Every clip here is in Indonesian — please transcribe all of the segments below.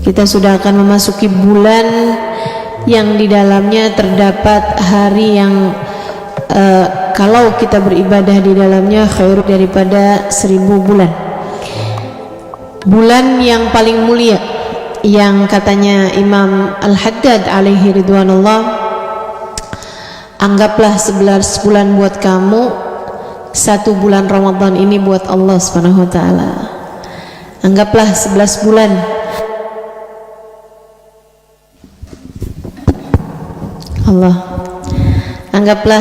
Kita sudah akan memasuki bulan yang di dalamnya terdapat hari yang kalau kita beribadah di dalamnya khair daripada 1000 bulan. Bulan yang paling mulia, yang katanya Imam Al-Haddad alaihi ridwanullah, anggaplah 11 bulan buat kamu, 1 bulan Ramadan ini buat Allah Subhanahu wa taala. Anggaplah 11 bulan. Allah, anggaplah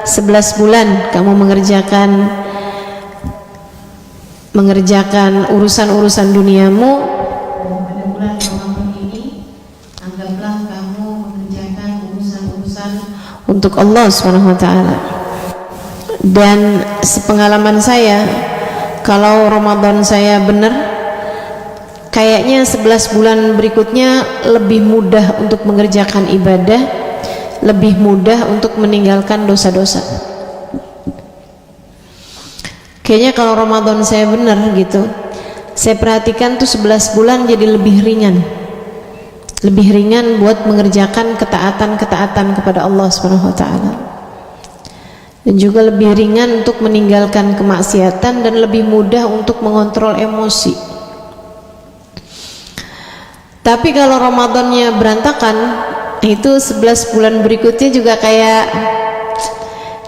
11 bulan kamu mengerjakan urusan-urusan duniamu. Pada bulan Ramadan ini anggaplah kamu mengerjakan urusan-urusan untuk Allah Subhanahu wa taala. Dan sepengalaman saya, kalau Ramadan saya benar, kayaknya 11 bulan berikutnya lebih mudah untuk mengerjakan ibadah, lebih mudah untuk meninggalkan dosa-dosa. Kayaknya kalau Ramadan saya benar gitu, saya perhatikan tuh 11 bulan jadi lebih ringan buat mengerjakan ketaatan-ketaatan kepada Allah Subhanahu wa taala, dan juga lebih ringan untuk meninggalkan kemaksiatan, dan lebih mudah untuk mengontrol emosi. Tapi kalau Ramadannya berantakan, itu 11 bulan berikutnya juga kayak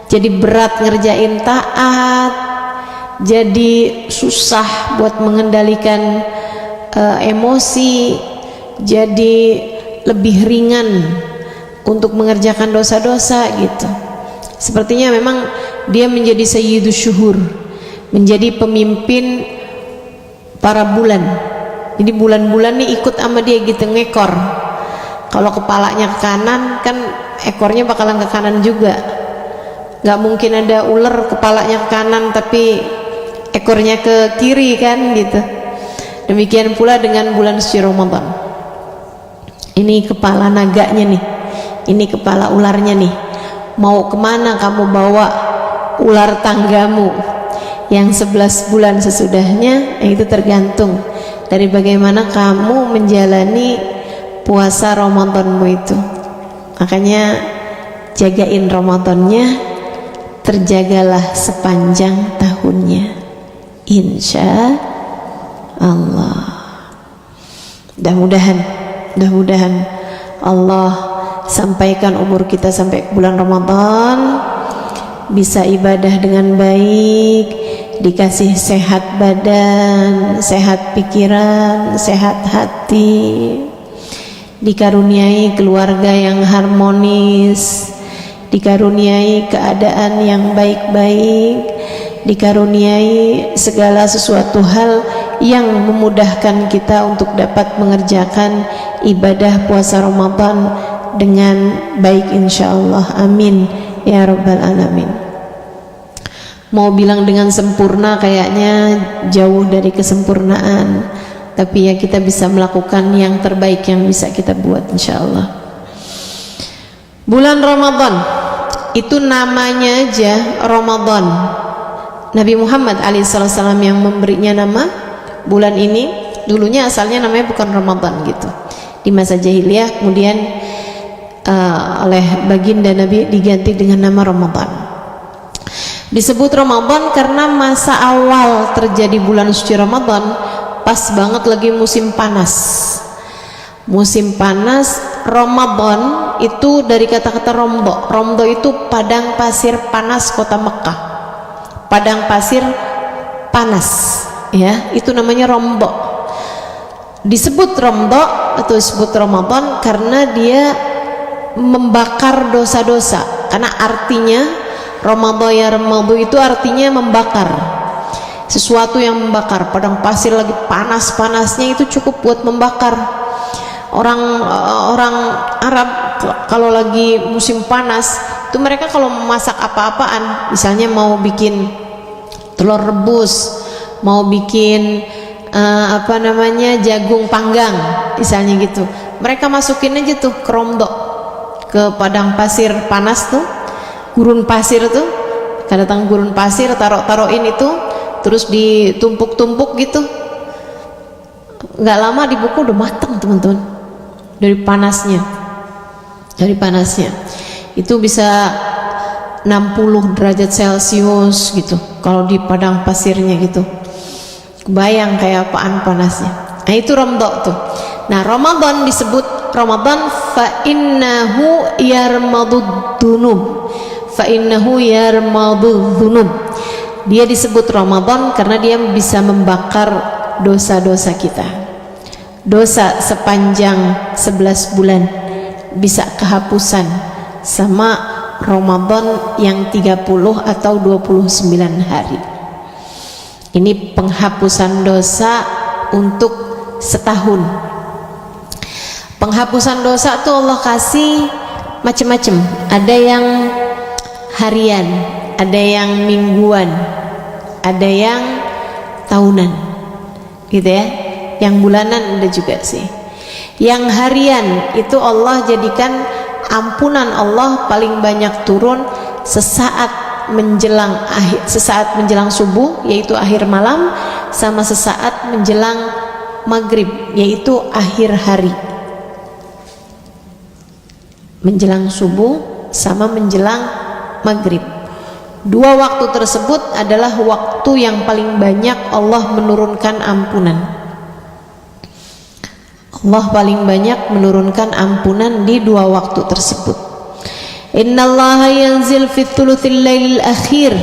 jadi berat ngerjain taat, jadi susah buat mengendalikan emosi, jadi lebih ringan untuk mengerjakan dosa-dosa gitu. Sepertinya memang dia menjadi sayyidus syuhur, menjadi pemimpin para bulan. Jadi bulan-bulan nih ikut sama dia gitu, ngekor. Kalau kepalanya ke kanan, kan ekornya bakalan ke kanan juga. Gak mungkin ada ular kepalanya ke kanan tapi ekornya ke kiri kan gitu. Demikian pula dengan bulan suci Ramadan. Ini kepala naganya nih, ini kepala ularnya nih. Mau kemana kamu bawa ular tanggamu yang 11 bulan sesudahnya? Itu tergantung dari bagaimana kamu menjalani puasa Ramadanmu itu. Makanya jagain Ramadannya, terjagalah sepanjang tahunnya, insya Allah. Mudah-mudahan Allah sampaikan umur kita sampai bulan Ramadan, bisa ibadah dengan baik, dikasih sehat badan, sehat pikiran, sehat hati, dikaruniai keluarga yang harmonis, dikaruniai keadaan yang baik-baik, dikaruniai segala sesuatu hal yang memudahkan kita untuk dapat mengerjakan ibadah puasa Ramadan dengan baik insyaallah. Amin ya rabbal alamin. Mau bilang dengan sempurna kayaknya jauh dari kesempurnaan, tapi ya kita bisa melakukan yang terbaik yang bisa kita buat insyaallah. Bulan Ramadan itu namanya aja Ramadan. Nabi Muhammad alaihissalam yang memberinya nama bulan ini. Dulunya asalnya namanya bukan Ramadan gitu, di masa jahiliyah, kemudian oleh baginda Nabi diganti dengan nama Ramadan. Disebut Ramadan karena masa awal terjadi bulan suci Ramadan pas banget lagi musim panas. Musim panas. Ramadan itu dari kata-kata romdo. Romdo itu padang pasir panas kota Mekah. Padang pasir panas, ya, itu namanya romdo. Disebut romdo atau disebut Ramadan karena dia membakar dosa-dosa. Karena artinya Ramadan ya Ramadan itu artinya membakar. Sesuatu yang membakar. Padang pasir lagi panas-panasnya itu cukup buat membakar. Orang Arab kalau lagi musim panas itu mereka kalau memasak apa-apaan, misalnya mau bikin telur rebus, mau bikin jagung panggang misalnya gitu, mereka masukin aja tuh ke romdo, ke padang pasir panas tuh, gurun pasir tuh, datang gurun pasir, taruhin itu, terus ditumpuk-tumpuk gitu, nggak lama di buku udah matang teman-teman, dari panasnya itu bisa 60 derajat Celcius gitu kalau di padang pasirnya gitu. Kebayang kayak apaan panasnya. Nah itu Ramadan tuh. Nah Ramadan disebut Ramadan fa innahu yarmadud dunub. Dia disebut Ramadan karena dia bisa membakar dosa-dosa kita. Dosa sepanjang 11 bulan bisa kehapusan sama Ramadan yang 30 atau 29 hari. Ini penghapusan dosa untuk setahun. Penghapusan dosa tuh Allah kasih macam-macam. Ada yang harian, ada yang mingguan, ada yang tahunan, gitu ya. Yang bulanan ada juga sih. Yang harian itu Allah jadikan ampunan Allah paling banyak turun sesaat menjelang subuh, yaitu akhir malam, sama sesaat menjelang maghrib, yaitu akhir hari. Menjelang subuh sama menjelang maghrib. Dua waktu tersebut adalah waktu yang paling banyak Allah menurunkan ampunan. Allah paling banyak menurunkan ampunan di dua waktu tersebut. Innallaha yanzil fi thuluthil lailil akhir.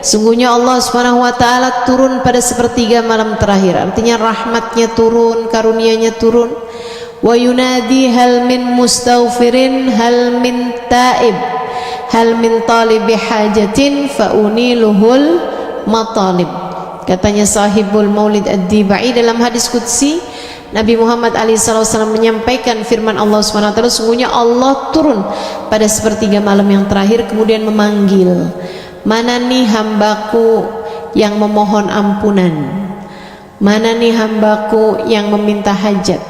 Sungguhnya Allah Subhanahu wa taala turun pada sepertiga malam terakhir. Artinya rahmatnya turun, karunia-Nya turun. Wa yunadi hal min mustaghfirin hal min taib hal min talibi hajatin fa uniluhul matalib. Katanya sahibul Maulid Ad-Dibai dalam hadis qudsi, Nabi Muhammad SAW menyampaikan firman Allah SWT, sungguhnya Allah turun pada sepertiga malam yang terakhir kemudian memanggil, mana nih hambaku yang memohon ampunan, mana nih hambaku yang meminta hajat,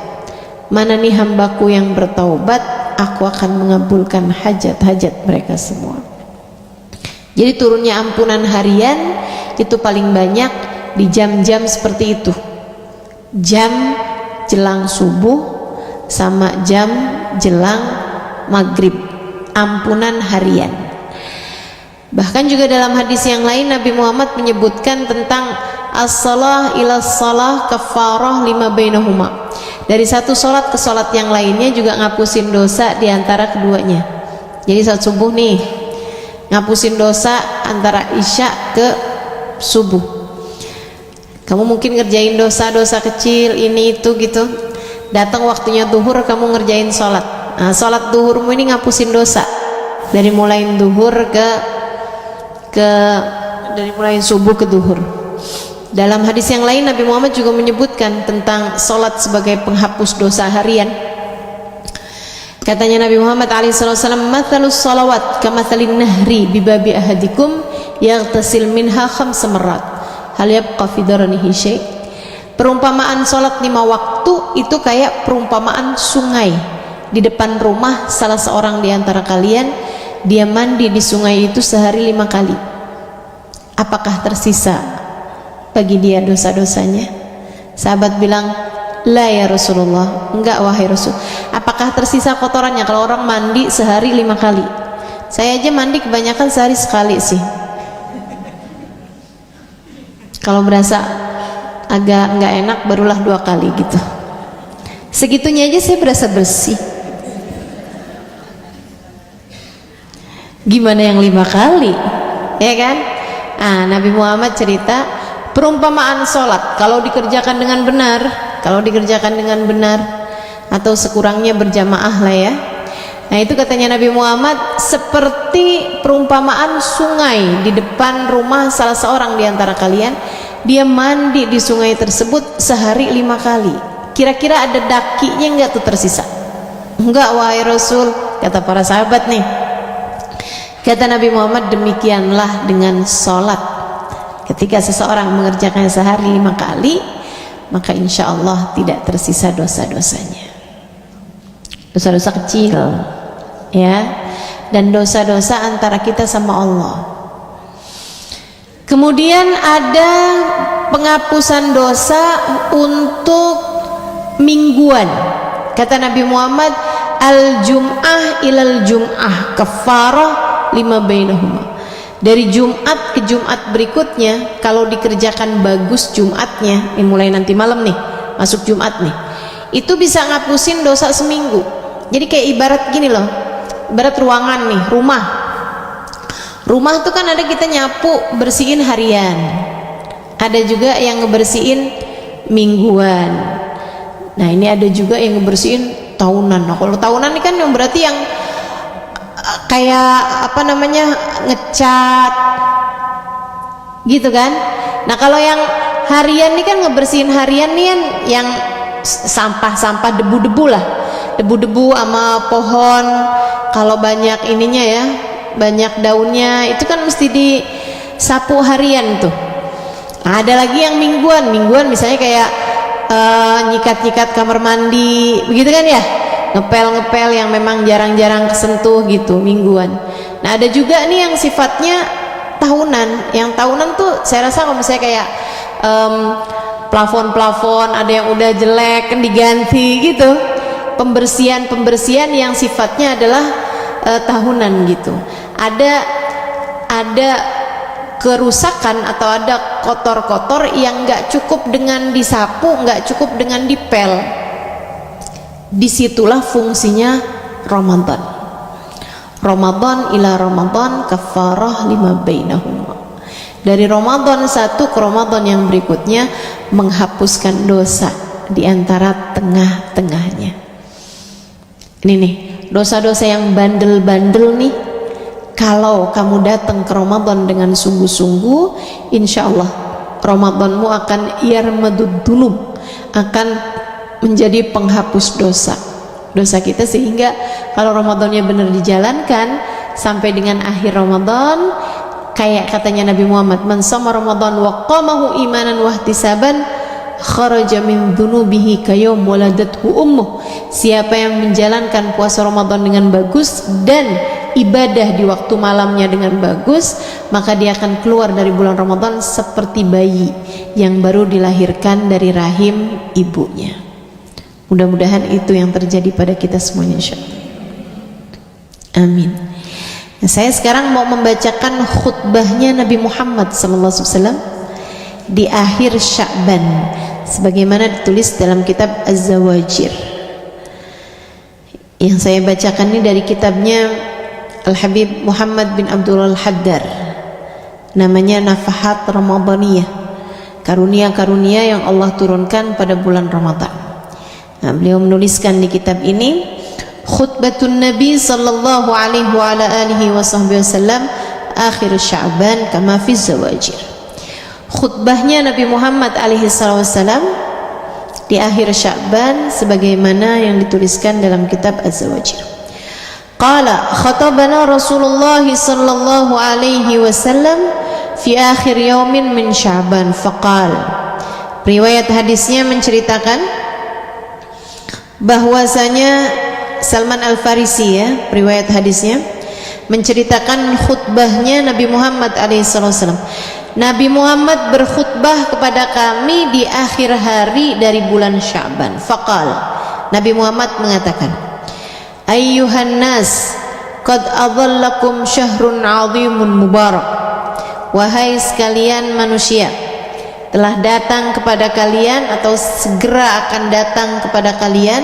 mana nih hambaku yang bertaubat, aku akan mengabulkan hajat-hajat mereka semua. Jadi turunnya ampunan harian itu paling banyak di jam-jam seperti itu, jam jelang subuh sama jam jelang maghrib, ampunan harian. Bahkan juga dalam hadis yang lain Nabi Muhammad menyebutkan tentang as-salah ila salah kafarah lima bainahuma. Dari satu sholat ke sholat yang lainnya juga ngapusin dosa di antara keduanya. Jadi saat subuh nih ngapusin dosa antara isya ke subuh. Kamu mungkin ngerjain dosa-dosa kecil ini itu gitu, datang waktunya duhur kamu ngerjain sholat. Nah, sholat duhurmu ini ngapusin dosa dari mulai duhur dari mulai subuh ke duhur. Dalam hadis yang lain Nabi Muhammad juga menyebutkan tentang sholat sebagai penghapus dosa harian. Katanya Nabi Muhammad SAW, mathalus salawat kamathalin nahri bibabi ahadikum yaghtasil minha khamsa marrat hal yabqa fi daranihi syai'. Perumpamaan sholat 5 waktu itu kayak perumpamaan sungai di depan rumah salah seorang di antara kalian, dia mandi di sungai itu sehari 5 kali. Apakah tersisa bagi dia dosa-dosanya? Sahabat bilang, la ya Rasulullah, enggak wahai Rasul. Apakah tersisa kotorannya kalau orang mandi sehari 5 kali? Saya aja mandi kebanyakan sehari sekali sih. Kalau berasa agak nggak enak barulah 2 kali gitu. Segitunya aja saya berasa bersih. Gimana yang 5 kali? Ya kan? Ah, Nabi Muhammad cerita perumpamaan sholat kalau dikerjakan dengan benar atau sekurangnya berjamaah lah ya. Nah itu katanya Nabi Muhammad seperti perumpamaan sungai di depan rumah salah seorang di antara kalian, dia mandi di sungai tersebut sehari 5 kali. Kira-kira ada dakinya enggak tuh tersisa? Enggak wahai Rasul, kata para sahabat nih. Kata Nabi Muhammad, demikianlah dengan sholat. Ketika seseorang mengerjakan sehari 5 kali, maka insya Allah tidak tersisa dosa-dosanya. Dosa-dosa kecil ya, dan dosa-dosa antara kita sama Allah. Kemudian ada penghapusan dosa untuk mingguan. Kata Nabi Muhammad, al-jum'ah ilal jum'ah kafarah lima bainahuma. Dari Jumat ke Jumat berikutnya, kalau dikerjakan bagus Jumatnya, mulai nanti malam nih, masuk Jumat nih, itu bisa ngapusin dosa seminggu. Jadi kayak ibarat gini loh, ibarat ruangan nih, rumah tuh kan ada kita nyapu, bersihin harian, ada juga yang ngebersihin mingguan. Nah ini ada juga yang ngebersihin tahunan. Nah kalau tahunan ini kan yang berarti yang kayak apa namanya, ngecat gitu kan. Nah kalau yang harian ini kan ngebersihin harian nih kan yang sampah-sampah, debu-debu lah, debu-debu sama pohon. Kalau banyak ininya ya, banyak daunnya, itu kan mesti disapu harian tuh. Nah, ada lagi yang mingguan misalnya kayak nyikat-nyikat kamar mandi begitu kan ya, ngepel yang memang jarang-jarang kesentuh gitu, mingguan. Nah ada juga nih yang sifatnya tahunan. Yang tahunan tuh saya rasa kalau misalnya kayak plafon ada yang udah jelek kan diganti gitu, pembersihan yang sifatnya adalah tahunan gitu. Ada kerusakan atau ada kotor-kotor yang nggak cukup dengan disapu, nggak cukup dengan dipel. Disitulah fungsinya Ramadan. Ramadan ila Ramadan kafarah lima bainahuma. Dari Ramadan satu ke Ramadan yang berikutnya menghapuskan dosa di antara tengah-tengahnya. Ini nih, dosa-dosa yang bandel-bandel nih, kalau kamu datang ke Ramadan dengan sungguh-sungguh, insya Allah Ramadanmu akan yarmadud dunub, akan menjadi penghapus dosa kita, sehingga kalau Ramadannya benar dijalankan sampai dengan akhir Ramadan, kayak katanya Nabi Muhammad, man shoma Ramadan wa qamahu imanan wa ihtisaban kharaja min dhunubihi kayawm waladathu ummuh. Siapa yang menjalankan puasa Ramadan dengan bagus dan ibadah di waktu malamnya dengan bagus, maka dia akan keluar dari bulan Ramadan seperti bayi yang baru dilahirkan dari rahim ibunya. Mudah-mudahan itu yang terjadi pada kita semuanya, insyaallah. Amin. Nah, saya sekarang mau membacakan khutbahnya Nabi Muhammad SAW di akhir Sya'ban, sebagaimana ditulis dalam kitab Az-Zawajir. Yang saya bacakan ini dari kitabnya Al-Habib Muhammad bin Abdullah Al-Haddar, namanya Nafahat Ramadaniyah, karunia-karunia yang Allah turunkan pada bulan Ramadan. Nah, beliau menuliskan di kitab ini, khutbatun Nabi sallallahu alaihi wa ala alihi wasallam akhir Sya'ban kama fi Zawajir. Khutbahnya Nabi Muhammad alaihi wasallam di akhir Sya'ban sebagaimana yang dituliskan dalam kitab Az-Zawajir. Qala khatabana Rasulullah sallallahu alaihi wasallam fi akhir yaumin min Sya'ban faqal. Riwayat hadisnya menceritakan bahwasanya Salman Al-Farisi, ya, riwayat hadisnya menceritakan khutbahnya Nabi Muhammad SAW. Nabi Muhammad berkhutbah kepada kami di akhir hari dari bulan Sya'ban. Faqal, Nabi Muhammad mengatakan, ayyuhan nas qad adhallakum syahrun 'azimun mubarak. Wahai sekalian manusia, telah datang kepada kalian atau segera akan datang kepada kalian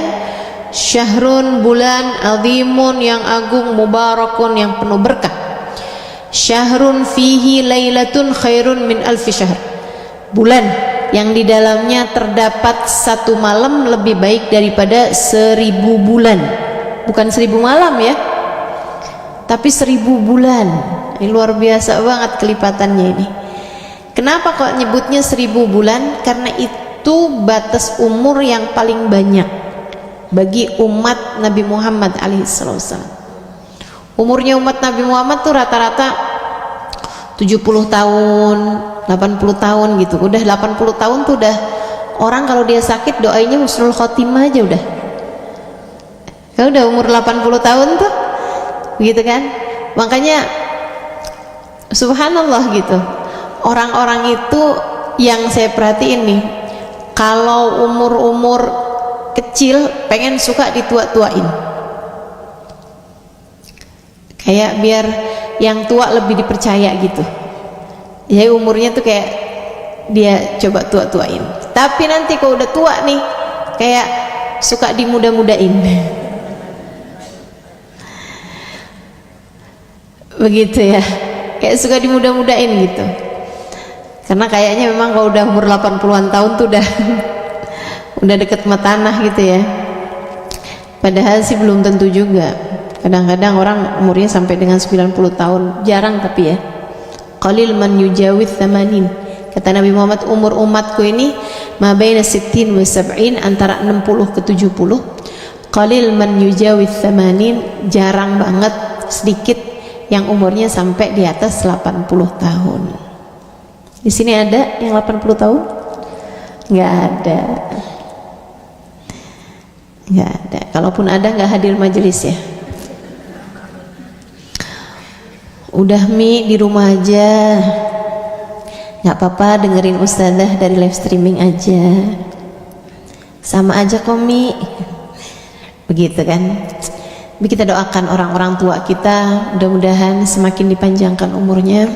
syahrun, bulan, azimun, yang agung, mubarakun, yang penuh berkah. Syahrun fihi lailatun khairun min alfi syahr. Bulan yang di dalamnya terdapat satu malam lebih baik daripada 1000 bulan. Bukan 1000 malam ya, tapi 1000 bulan. Ini luar biasa banget kelipatannya ini. Kenapa kok nyebutnya 1000 bulan? Karena itu batas umur yang paling banyak bagi umat Nabi Muhammad alaihissalam. Umurnya umat Nabi Muhammad tuh rata-rata 70 tahun, 80 tahun gitu. Udah 80 tahun tuh udah orang kalau dia sakit doanya husnul khotimah aja udah. Kalau udah umur 80 tahun tuh gitu kan. Makanya subhanallah gitu. Orang-orang itu yang saya perhatiin nih, kalau umur-umur kecil pengen suka ditua-tuain, kayak biar yang tua lebih dipercaya gitu. Jadi umurnya tuh kayak dia coba tua-tuain. Tapi nanti kalau udah tua nih kayak suka dimuda-mudain. Begitu ya, kayak suka dimuda-mudain gitu. Karena kayaknya memang kalau udah umur 80-an tahun tuh udah deket sama tanah gitu ya. Padahal sih belum tentu juga. Kadang-kadang orang umurnya sampai dengan 90 tahun, jarang tapi ya. Qalil man yujawiz 80. Kata Nabi Muhammad, umur umatku ini ma baina 60 wa 70, antara 60 ke 70. Qalil man yujawiz 80, jarang banget, sedikit yang umurnya sampai di atas 80 tahun. Di sini ada yang 80 tahun? Nggak ada. Nggak ada. Kalaupun ada nggak hadir majelis ya. Udah Mi di rumah aja, nggak apa-apa, dengerin ustazah dari live streaming aja, sama aja kok Mi. Begitu kan. Kita doakan orang-orang tua kita, mudah-mudahan semakin dipanjangkan umurnya,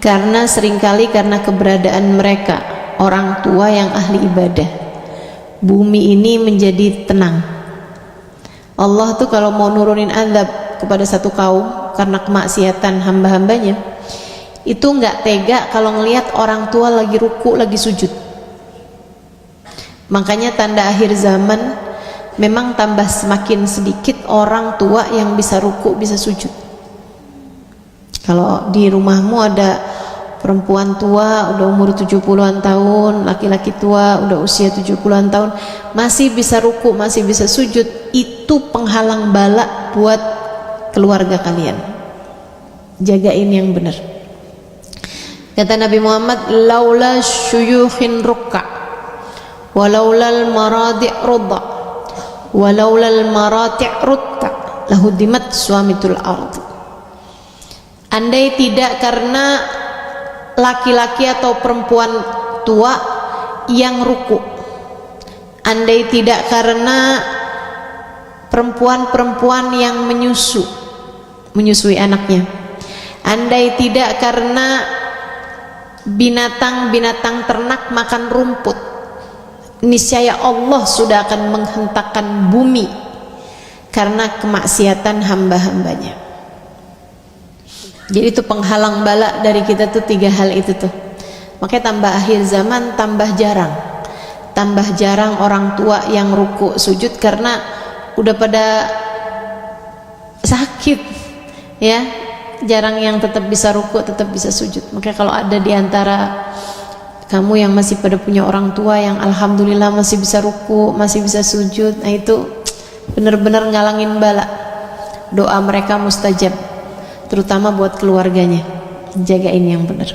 karena seringkali karena keberadaan mereka orang tua yang ahli ibadah, bumi ini menjadi tenang. Allah tuh kalau mau nurunin azab kepada satu kaum karena kemaksiatan hamba-hambanya, itu nggak tega kalau ngelihat orang tua lagi ruku, lagi sujud. Makanya tanda akhir zaman memang tambah semakin sedikit orang tua yang bisa ruku, bisa sujud. Kalau di rumahmu ada perempuan tua udah umur 70-an tahun, laki-laki tua udah usia 70-an tahun, masih bisa ruku, masih bisa sujud, itu penghalang bala buat keluarga kalian. Jagain yang benar. Kata Nabi Muhammad, laula syuyukhin rukka walaulal maradi' rudda walaulal marati' rutta lahudimat suamitul ard. Andai tidak karena laki-laki atau perempuan tua yang ruku, andai tidak karena perempuan-perempuan yang menyusui anaknya, andai tidak karena binatang-binatang ternak makan rumput, niscaya Allah sudah akan menghentakkan bumi karena kemaksiatan hamba-hambanya. Jadi itu penghalang bala dari kita tuh 3 hal itu tuh. Makanya tambah akhir zaman tambah jarang orang tua yang ruku sujud karena udah pada sakit ya. Jarang yang tetap bisa ruku, tetap bisa sujud. Makanya kalau ada di antara kamu yang masih pada punya orang tua yang alhamdulillah masih bisa ruku, masih bisa sujud, nah itu benar-benar ngalangin bala. Doa mereka mustajab, terutama buat keluarganya. Jagain yang benar.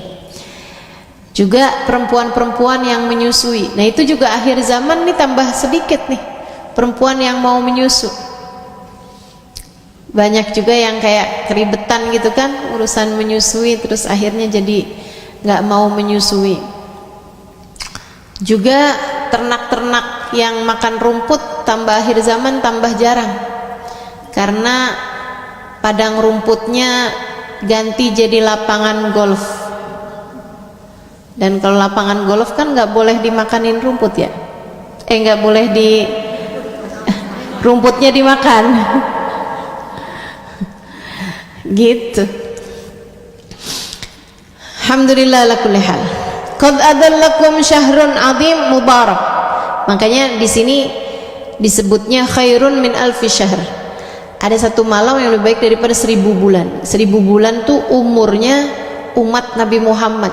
Juga perempuan-perempuan yang menyusui, nah itu juga akhir zaman nih tambah sedikit nih perempuan yang mau menyusu. Banyak juga yang kayak keribetan gitu kan urusan menyusui, terus akhirnya jadi nggak mau menyusui. Juga ternak-ternak yang makan rumput tambah akhir zaman tambah jarang, karena padang rumputnya ganti jadi lapangan golf. Dan kalau lapangan golf kan nggak boleh dimakanin rumput ya, nggak boleh rumputnya dimakan. Gitu. Alhamdulillah ala kulli hal. Qad adallakum syahrun azim mubarak. Makanya di sini disebutnya khairun min alfi syahr. Ada satu malam yang lebih baik daripada 1000 bulan. 1000 bulan tuh umurnya umat Nabi Muhammad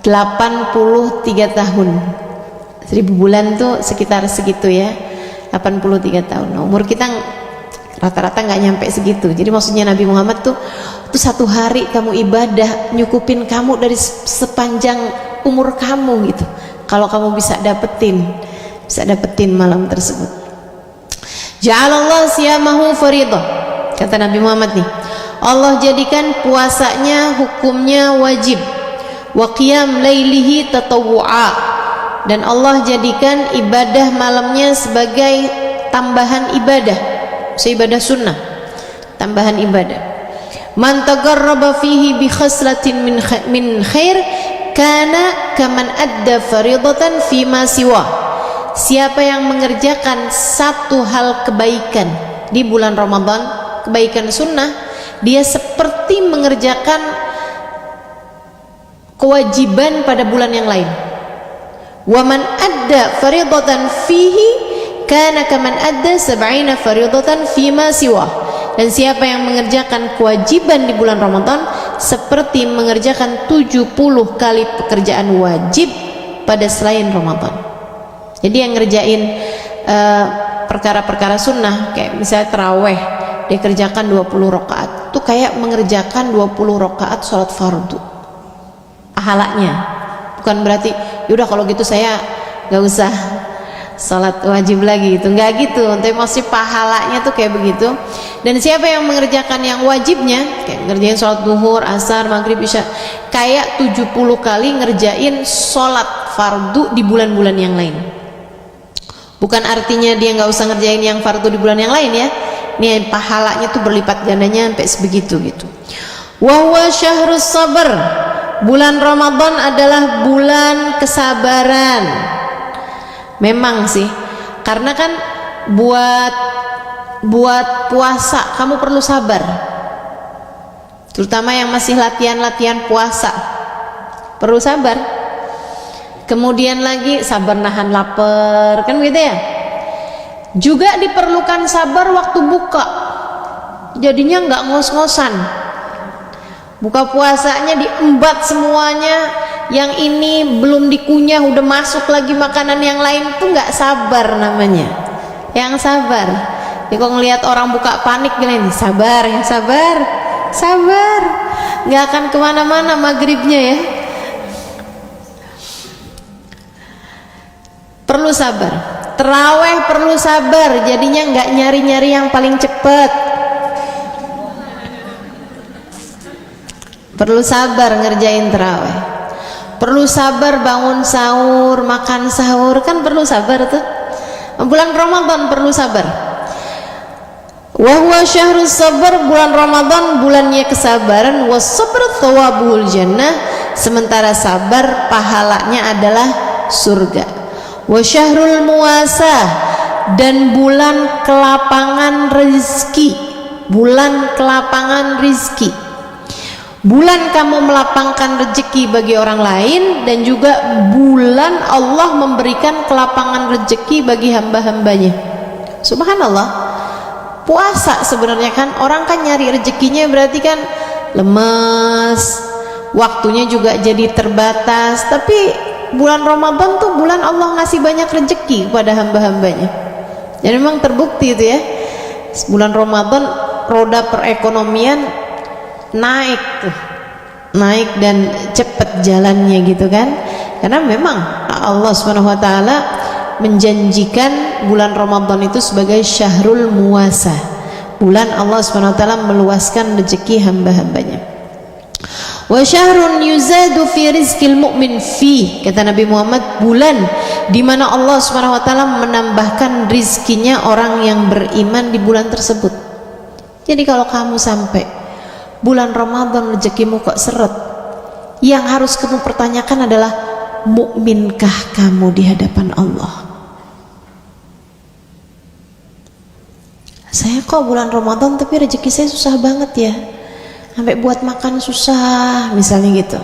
83 tahun. 1000 bulan tuh sekitar segitu ya, 83 tahun. Nah, umur kita rata-rata nggak nyampe segitu. Jadi maksudnya Nabi Muhammad tuh satu hari kamu ibadah nyukupin kamu dari sepanjang umur kamu gitu. Kalau kamu bisa dapetin malam tersebut. Ja'alallah siyamahu faridah. Kata Nabi Muhammad nih, Allah jadikan puasanya hukumnya wajib. Wa qiyam lailihi tatawwu'a dan Allah jadikan ibadah malamnya sebagai tambahan ibadah, ibadah sunnah, tambahan ibadah. Man taqarraba fihi bi khaslatin min khair kana kaman adda faridatan fi ma siwa. Siapa yang mengerjakan satu hal kebaikan di bulan Ramadan, kebaikan sunnah, dia seperti mengerjakan kewajiban pada bulan yang lain. Wa man adda faridatan fihi kana kaman adda sab'ina faridatan fi ma siwa. Dan siapa yang mengerjakan kewajiban di bulan Ramadan seperti mengerjakan 70 kali pekerjaan wajib pada selain Ramadan. Jadi yang ngerjain perkara-perkara sunnah kayak misalnya taraweh, dia kerjakan 20 rakaat, itu kayak mengerjakan 20 rakaat sholat fardu pahalanya. Bukan berarti yaudah kalau gitu saya gak usah salat wajib lagi, gitu nggak gitu, tapi masih pahalanya tuh kayak begitu. Dan siapa yang mengerjakan yang wajibnya kayak ngerjain salat duhur, asar, maghrib, isya, kayak 70 kali ngerjain salat fardu di bulan-bulan yang lain. Bukan artinya dia nggak usah ngerjain yang fardu di bulan yang lain ya, ini pahalanya tuh berlipat gandanya sampai sebegitu gitu. Wa huwa syahrus sabr, bulan Ramadan adalah bulan kesabaran. Memang sih, karena kan buat puasa kamu perlu sabar, terutama yang masih latihan puasa perlu sabar. Kemudian lagi sabar nahan lapar, kan gitu ya. Juga diperlukan sabar waktu buka, jadinya nggak ngos-ngosan. Buka puasanya diembat semuanya, yang ini belum dikunyah udah masuk lagi makanan yang lain, tuh nggak sabar namanya. Yang sabar. Jadi kalau ngelihat orang buka panik gini, sabar ya, sabar, nggak akan kemana-mana maghribnya ya. Perlu sabar. Terawih perlu sabar, jadinya nggak nyari-nyari yang paling cepat. Perlu sabar ngerjain terawih, perlu sabar bangun sahur, makan sahur, kan perlu sabar tuh. Bulan Ramadan perlu sabar. Wa huwa syahrus sabr, bulan Ramadan bulannya kesabaran. Was sabr thawabul jannah, sementara sabar pahalanya adalah surga. Wa syahrul muwasah, dan bulan kelapangan rezeki, bulan kelapangan rezeki. Bulan kamu melapangkan rezeki bagi orang lain, dan juga bulan Allah memberikan kelapangan rezeki bagi hamba-hambanya. Subhanallah. Puasa sebenarnya kan orang kan nyari rezekinya berarti kan lemes, waktunya juga jadi terbatas. Tapi bulan Ramadan tuh bulan Allah ngasih banyak rezeki kepada hamba-hambanya. Jadi memang terbukti itu ya, bulan Ramadan roda perekonomian naik dan cepat jalannya gitu kan, karena memang Allah Subhanahu wa taala menjanjikan bulan Ramadan itu sebagai syahrul muwasa, bulan Allah Subhanahu wa taala meluaskan rezeki hamba-hambanya. Wa syahrun yuzadu fi rizqil mu'min fi, kata Nabi Muhammad, bulan di mana Allah Subhanahu wa taala menambahkan rizkinya orang yang beriman di bulan tersebut. Jadi kalau kamu sampai bulan Ramadan rezekimu kok seret, yang harus kamu pertanyakan adalah mukminkah kamu di hadapan Allah? Saya kok bulan Ramadan tapi rezeki saya susah banget ya, sampai buat makan susah misalnya gitu,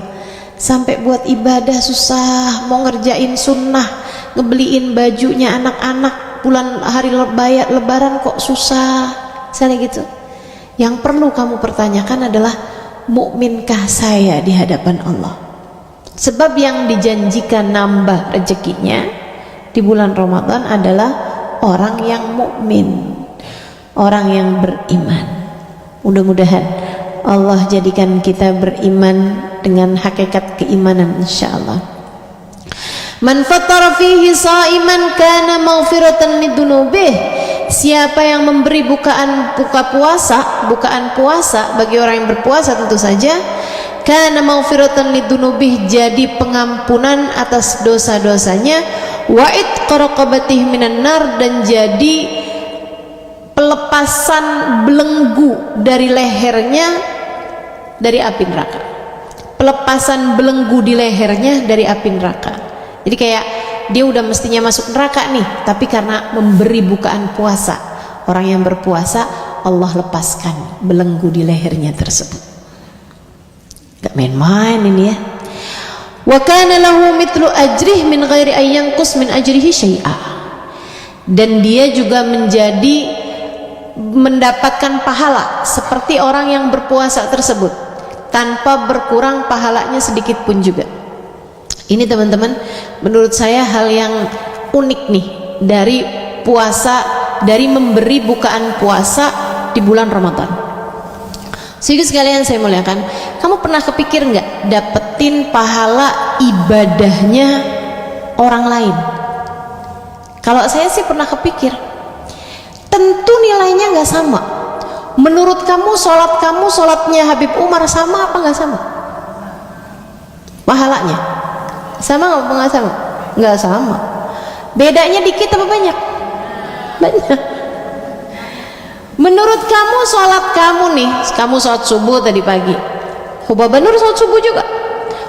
sampai buat ibadah susah, mau ngerjain sunnah, ngebeliin bajunya anak-anak bulan hari lebaran kok susah misalnya gitu. Yang perlu kamu pertanyakan adalah mukminkah saya di hadapan Allah? Sebab yang dijanjikan nambah rezekinya di bulan Ramadan adalah orang yang mukmin, orang yang beriman. Mudah-mudahan Allah jadikan kita beriman dengan hakikat keimanan, insyaallah. Man fattara fihi sha'iman kana maghfiratan lidunubih. Siapa yang memberi bukaan puasa bagi orang yang berpuasa tentu saja, kana maghfiratan lidunubih, jadi pengampunan atas dosa-dosanya, wa itqa raqabatih minan nar, dan jadi pelepasan belenggu dari lehernya dari api neraka. Pelepasan belenggu di lehernya dari api neraka. Jadi kayak dia udah mestinya masuk neraka nih, tapi karena memberi bukaan puasa, orang yang berpuasa Allah lepaskan belenggu di lehernya tersebut. Gak main-main ini ya. Wa kana lahu mithlu ajrih min ghairi ayyanqus min ajrihi syai'a, dan dia juga mendapatkan pahala seperti orang yang berpuasa tersebut tanpa berkurang pahalanya sedikit pun juga. Ini teman-teman, menurut saya hal yang unik nih dari puasa, dari memberi bukaan puasa di bulan Ramadan. Sehingga sekalian saya muliakan, kamu pernah kepikir nggak dapetin pahala ibadahnya orang lain? Kalau saya sih pernah kepikir. Tentu nilainya nggak sama. Menurut kamu sholatnya Habib Umar sama apa nggak sama? Pahalanya sama nggak sama? Nggak sama. Bedanya dikit apa banyak? Banyak. Menurut kamu sholat kamu nih, kamu sholat subuh tadi pagi, Hubaba Nur sholat subuh juga.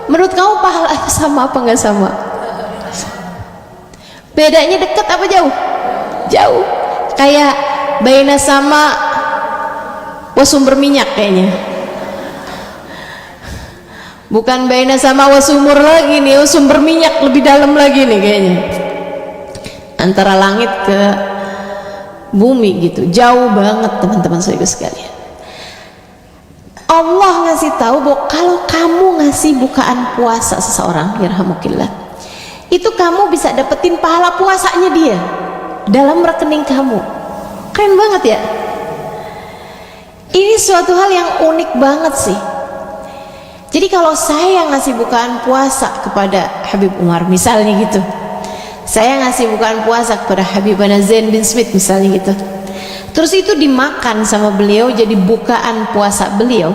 Menurut kamu pahalanya sama apa nggak sama? Bedanya dekat apa jauh? Jauh. Kayak baina sama wasumber minyak kayaknya. Bukan baina sama wasumur lagi nih, sumber minyak lebih dalam lagi nih kayaknya. Antara langit ke bumi gitu, jauh banget teman-teman sekalian. Allah ngasih tahu bahwa kalau kamu ngasih bukaan puasa seseorang, yarhamukillah, itu kamu bisa dapetin pahala puasanya dia dalam rekening kamu. Keren banget ya. Ini suatu hal yang unik banget sih. Jadi kalau saya ngasih bukaan puasa kepada Habib Umar misalnya gitu, saya ngasih bukaan puasa kepada Habibana Zain bin Smith misalnya gitu, terus itu dimakan sama beliau jadi bukaan puasa beliau,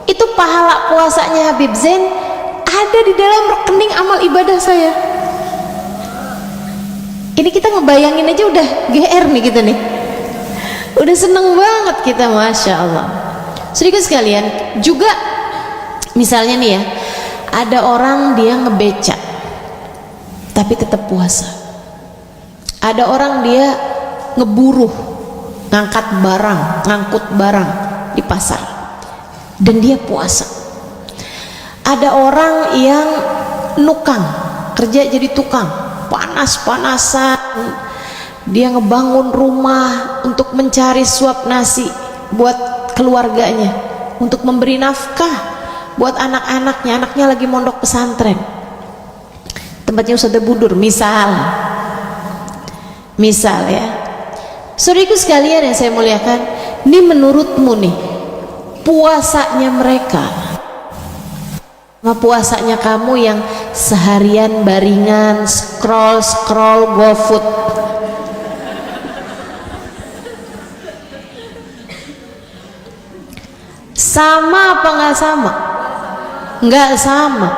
itu pahala puasanya Habib Zain ada di dalam rekening amal ibadah saya. Ini kita ngebayangin aja udah GR nih kita nih, udah seneng banget kita, Masya Allah. Sedikit sekalian juga, misalnya nih ya, ada orang dia ngebeca tapi tetap puasa. Ada orang dia ngeburuh, ngangkut barang di pasar dan dia puasa. Ada orang yang nukang, kerja jadi tukang, panas-panasan, dia ngebangun rumah untuk mencari suap nasi buat keluarganya, untuk memberi nafkah buat anak-anaknya. Anaknya lagi mondok pesantren, tempatnya Ustadz Budur misal ya. Saudaraku sekalian yang saya muliakan, ini menurutmu nih puasanya mereka sama puasanya kamu yang seharian baringan scroll GoFood, sama apa nggak sama? Nggak sama.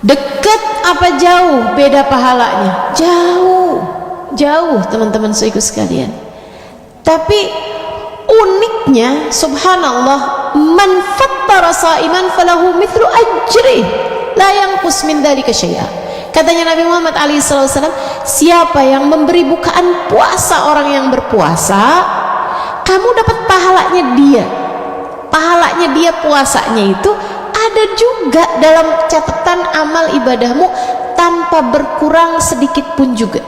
Dekat apa jauh beda pahalanya? Jauh teman-teman saudaraku sekalian. Tapi uniknya subhanallah, man fattara sa'iman falahu mithlu ajri la yanqus min dzalika syai'a. Katanya Nabi Muhammad SAW, siapa yang memberi bukaan puasa orang yang berpuasa, kamu dapat pahalanya dia. Pahalanya dia puasanya itu ada juga dalam catatan amal ibadahmu tanpa berkurang sedikit pun juga.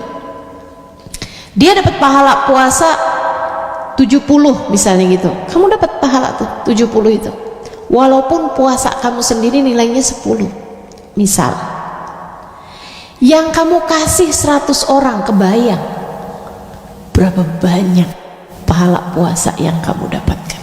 Dia dapat pahala puasa 70 misalnya gitu, kamu dapat pahala tuh 70 itu, walaupun puasa kamu sendiri nilainya 10 misal. Yang kamu kasih 100 orang, kebayang berapa banyak pahala puasa yang kamu dapatkan.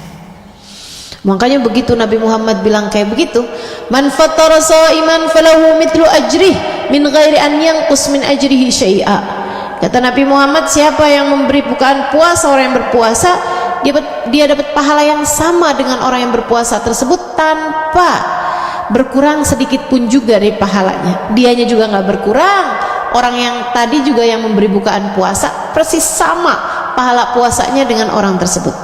Makanya begitu Nabi Muhammad bilang kayak begitu, man fattara sha'iman falahu mithlu ajrih min ghairi an yanqus min ajrihi syai'a. Kata Nabi Muhammad, siapa yang memberi bukaan puasa orang yang berpuasa, dia dapat pahala yang sama dengan orang yang berpuasa tersebut tanpa berkurang sedikit pun juga dari pahalanya. Dianya juga nggak berkurang, orang yang tadi juga yang memberi bukaan puasa persis sama pahala puasanya dengan orang tersebut.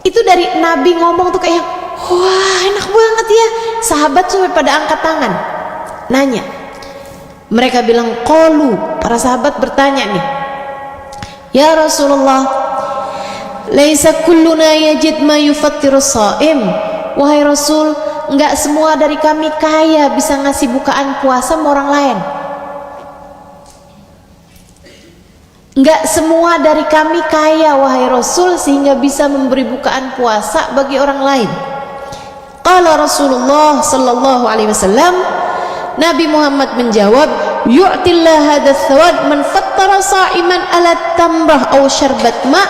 Itu dari Nabi ngomong tuh kayak wah enak banget ya. Sahabat sampai pada angkat tangan nanya. Mereka bilang qalu, para sahabat bertanya nih, ya Rasulullah, laisa kulluna yajid ma yufattiru shaim. Wahai Rasul, enggak semua dari kami kaya bisa ngasih bukaan puasa sama orang lain. Enggak semua dari kami kaya wahai Rasul sehingga bisa memberi bukaan puasa bagi orang lain. Qala Rasulullah sallallahu alaihi wasallam, Nabi Muhammad menjawab, yu'tillah hadzal thawab man fattara sha'iman ala tamrah aw syarbat ma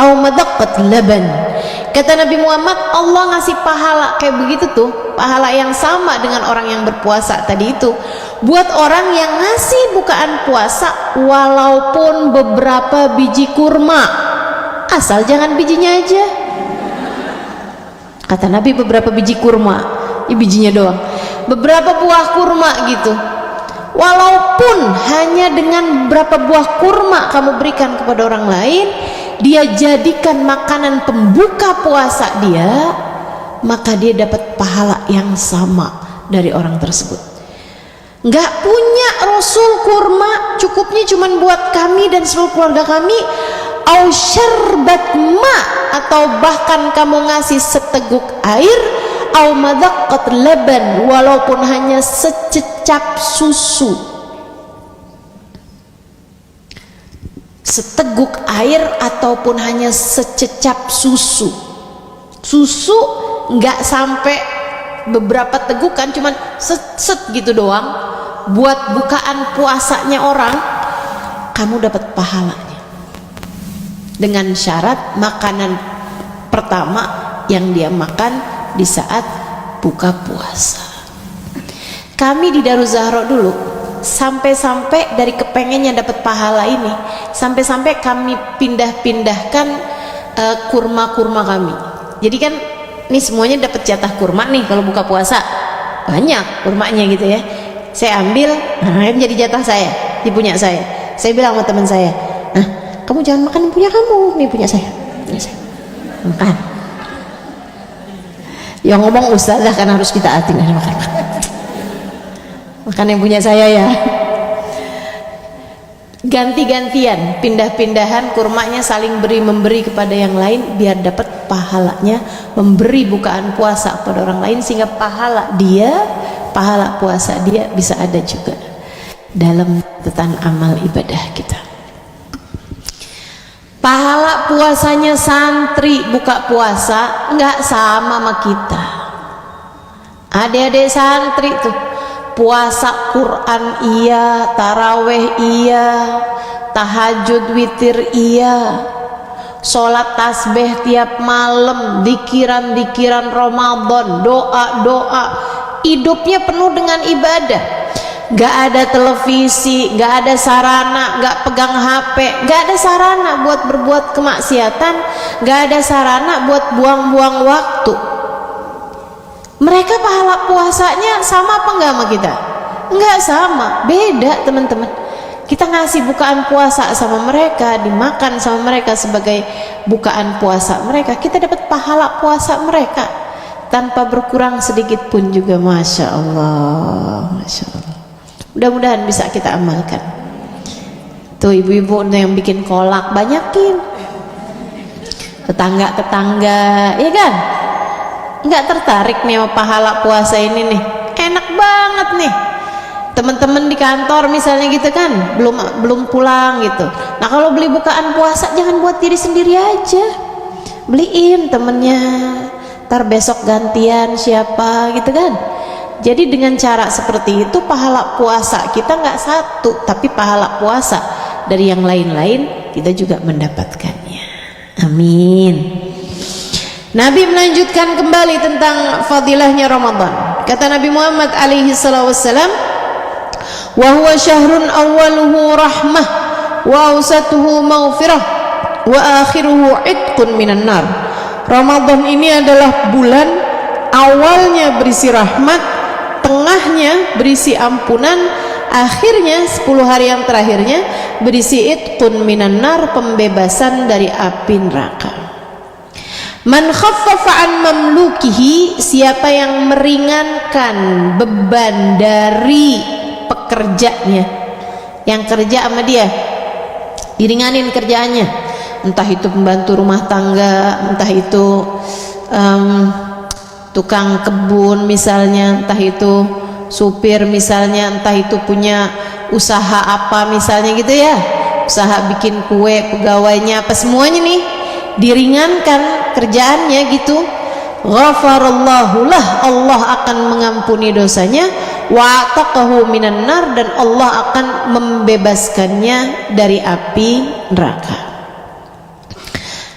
aw madaqqat laban. Kata Nabi Muhammad, Allah ngasih pahala kayak begitu tuh, pahala yang sama dengan orang yang berpuasa tadi itu buat orang yang ngasih bukaan puasa walaupun beberapa biji kurma, asal jangan bijinya aja. Kata Nabi beberapa biji kurma, ya bijinya doang, beberapa buah kurma gitu, walaupun hanya dengan beberapa buah kurma kamu berikan kepada orang lain, dia jadikan makanan pembuka puasa dia, maka dia dapat pahala yang sama dari orang tersebut. Nggak punya Rasul kurma, cukupnya cuma buat kami dan seluruh keluarga kami, au syarbat ma, atau bahkan kamu ngasih seteguk air, au madaqqat laban, walaupun hanya sececap susu. Seteguk air ataupun hanya sececap susu. Susu nggak sampai beberapa tegukan, cuman set gitu doang. Buat bukaan puasanya orang, kamu dapat pahalanya. Dengan syarat makanan pertama yang dia makan di saat buka puasa. Kami di Daruz Zahra dulu sampai-sampai dari kepengennya dapat pahala ini, sampai-sampai kami pindah-pindahkan kurma-kurma kami. Jadi kan ini semuanya dapat jatah kurma nih kalau buka puasa, banyak kurmanya gitu ya. Saya ambil, nah ini jadi jatah saya, di punya saya. Saya bilang sama teman saya, nah kamu jangan makan yang punya kamu, nih punya saya, makan. Yang ngomong ustazah kan harus kita atin, makan yang punya saya ya. Ganti-gantian, pindah-pindahan kurmanya, saling beri memberi kepada yang lain biar dapat pahalanya memberi bukaan puasa kepada orang lain, sehingga pahala puasa dia bisa ada juga dalam catatan amal ibadah kita. Pahala puasanya santri buka puasa nggak sama sama kita. Adik-adik santri tuh puasa Quran iya, taraweh iya, tahajud witir iya, sholat tasbih tiap malam, dikiran Ramadan, doa, hidupnya penuh dengan ibadah. Gak ada televisi, gak ada sarana, gak pegang HP, gak ada sarana buat berbuat kemaksiatan, gak ada sarana buat buang-buang waktu. Mereka pahala puasanya sama apa enggak sama kita? Enggak sama, beda teman-teman. Kita ngasih bukaan puasa sama mereka, dimakan sama mereka sebagai bukaan puasa mereka, kita dapat pahala puasa mereka tanpa berkurang sedikit pun juga. Masya Allah, Masya Allah. Mudah-mudahan bisa kita amalkan. Tuh ibu-ibu yang bikin kolak, banyakin. Tetangga-tetangga, ya kan? Nggak tertarik nih sama pahala puasa ini nih, enak banget nih. Teman-teman di kantor misalnya gitu kan, belum pulang gitu. Nah kalau beli bukaan puasa jangan buat diri sendiri aja, beliin temennya, ntar besok gantian siapa gitu kan. Jadi dengan cara seperti itu pahala puasa kita nggak satu, tapi pahala puasa dari yang lain-lain kita juga mendapatkannya. Amin. Nabi melanjutkan kembali tentang fadilahnya Ramadan. Kata Nabi Muhammad alaihi salatu wassalam, wa huwa syahrun awwaluhu rahmah wa awsatuhu maghfirah wa akhiruhu itqun minan nar. Ramadan ini adalah bulan awalnya berisi rahmat, tengahnya berisi ampunan, akhirnya 10 hari yang terakhirnya berisi itqun minan nar, pembebasan dari api neraka. Man khaffafa an mamlukihi, siapa yang meringankan beban dari pekerjanya, yang kerja sama dia diringanin kerjaannya, entah itu pembantu rumah tangga, entah itu tukang kebun misalnya, entah itu supir misalnya, entah itu punya usaha apa misalnya gitu ya, usaha bikin kue, pegawainya apa, semuanya nih diringankan kerjaannya gitu. Ghafarallahu lah, Allah akan mengampuni dosanya, wa ataqahu minan nar, dan Allah akan membebaskannya dari api neraka.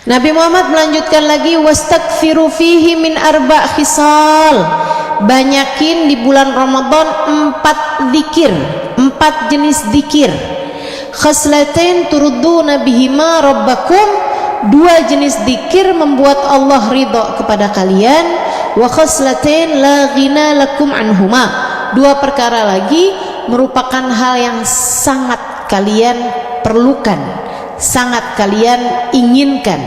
Nabi Muhammad melanjutkan lagi, wastakfiru fihi min arba' khisal, banyakin di bulan Ramadan 4 dzikir, 4 jenis dzikir. Khaslatain turduna bihima rabbakum, 2 jenis dzikir membuat Allah ridha kepada kalian. Wa khaslatain la ghina lakum anhuma, 2 perkara lagi merupakan hal yang sangat kalian perlukan, sangat kalian inginkan,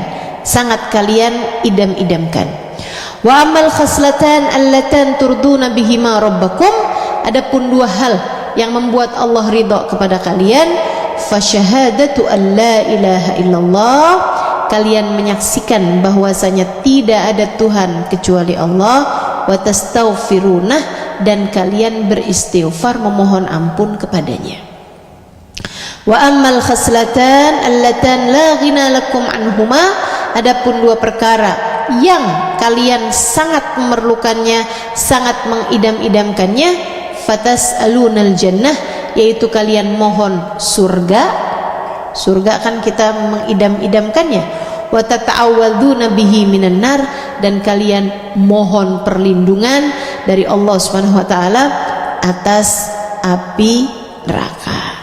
sangat kalian idam-idamkan. Wa amal khaslatan allatan turduna bihima rabbakum, adapun 2 hal yang membuat Allah ridha kepada kalian, fasyahadatu an la ilaha illallah, kalian menyaksikan bahwasanya tidak ada Tuhan kecuali Allah, wa tastaghfirunah, dan kalian beristighfar memohon ampun kepadanya. Wa ammal khaslatan allatan la ghina lakum anhuma, adapun 2 perkara yang kalian sangat memerlukannya, sangat mengidam-idamkannya, fatas'alunal jannah, yaitu kalian mohon surga. Surga kan kita mengidam-idamkannya. Wa tata'awwadzuna bihi minan nar, dan kalian mohon perlindungan dari Allah Subhanahu wa taala atas api neraka.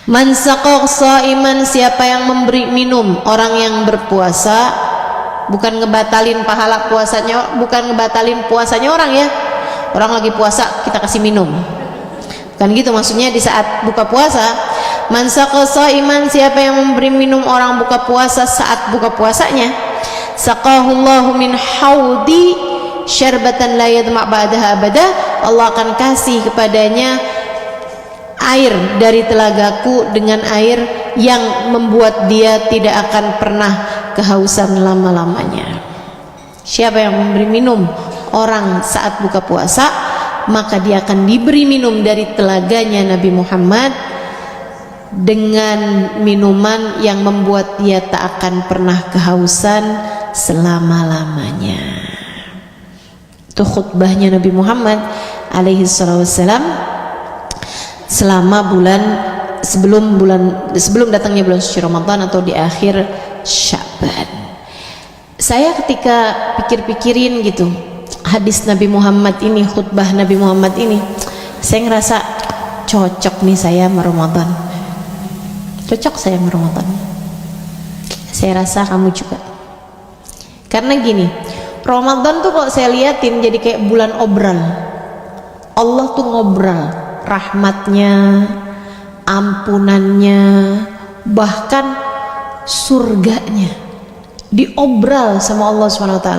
Man saqa shaiman, siapa yang memberi minum orang yang berpuasa, bukan ngebatalin pahala puasanya, bukan ngebatalin puasanya orang ya. Orang lagi puasa kita kasih minum, kan gitu maksudnya di saat buka puasa. Man saqa shaiman, siapa yang memberi minum orang buka puasa saat buka puasanya, saqahullahu min haudi syarbatan la yadma' ba'daha abada, Allah akan kasih kepadanya air dari telagaku dengan air yang membuat dia tidak akan pernah kehausan lama-lamanya. Siapa yang memberi minum orang saat buka puasa, maka dia akan diberi minum dari telaganya Nabi Muhammad dengan minuman yang membuat dia tak akan pernah kehausan selama-lamanya. Itu khutbahnya Nabi Muhammad alaihi wassalam selama sebelum datangnya bulan suci Ramadan atau di akhir Sya'ban. Saya ketika pikir-pikirin gitu hadis Nabi Muhammad ini, khutbah Nabi Muhammad ini, saya ngerasa cocok nih saya sama Ramadan. Cocok saya sama Ramadan. Saya rasa kamu juga. Karena gini, Ramadan tuh kalau saya liatin jadi kayak bulan obral. Allah tuh ngobrol rahmatnya, ampunannya, bahkan surganya diobral sama Allah SWT.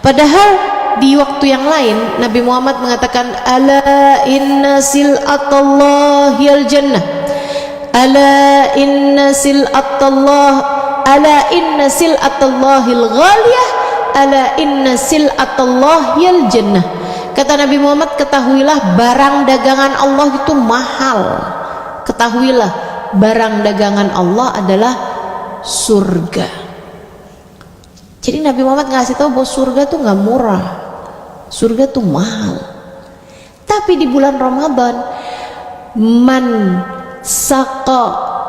Padahal di waktu yang lain Nabi Muhammad mengatakan, ala inna sil'atallahil jannah, ala inna sil'atallahil ghaliyah, ala inna sil'atallahil jannah. Kata Nabi Muhammad, ketahuilah barang dagangan Allah itu mahal. Ketahuilah barang dagangan Allah adalah surga. Jadi Nabi Muhammad ngasih tahu bahwa surga tuh nggak murah, surga tuh mahal. Tapi di bulan Ramadan, man saqa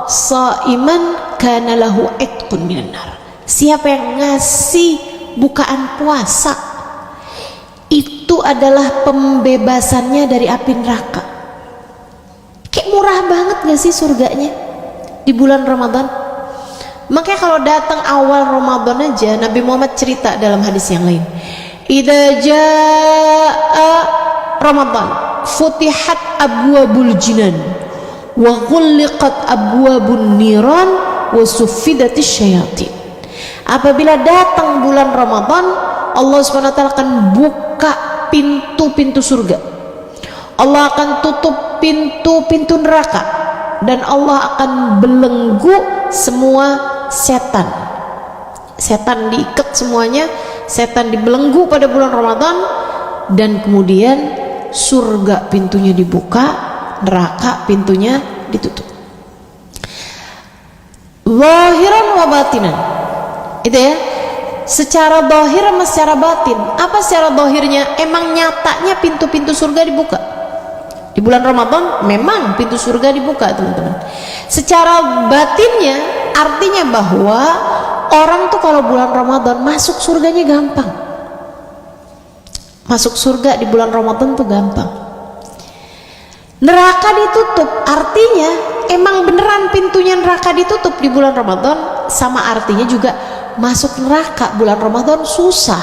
shaiman kana lahu itqun minan nar, siapa yang ngasih bukaan puasa, itu adalah pembebasannya dari api neraka. Kayak murah banget gak sih surganya di bulan Ramadan? Makanya kalau datang awal Ramadan aja, Nabi Muhammad cerita dalam hadis yang lain, idza jaa Ramadan futihat abwabul jinan wa ghulliqat abwabun niran wa suffidatis syayatin. Apabila datang bulan Ramadan, Allah Subhanahu wa taala akan buka pintu-pintu surga, Allah akan tutup pintu-pintu neraka, dan Allah akan belenggu semua setan. Setan diikat semuanya, setan dibelenggu pada bulan Ramadan, dan kemudian surga pintunya dibuka, neraka pintunya ditutup. Zahiran wa batinan, itu ya, secara zahir sama secara batin. Apa secara zahirnya? Emang nyatanya pintu-pintu surga dibuka di bulan Ramadan, memang pintu surga dibuka teman-teman. Secara batinnya artinya bahwa orang tuh kalau bulan Ramadan masuk surganya gampang. Masuk surga di bulan Ramadan tuh gampang. Neraka ditutup, artinya emang beneran pintunya neraka ditutup di bulan Ramadan, sama artinya juga masuk neraka bulan Ramadan susah.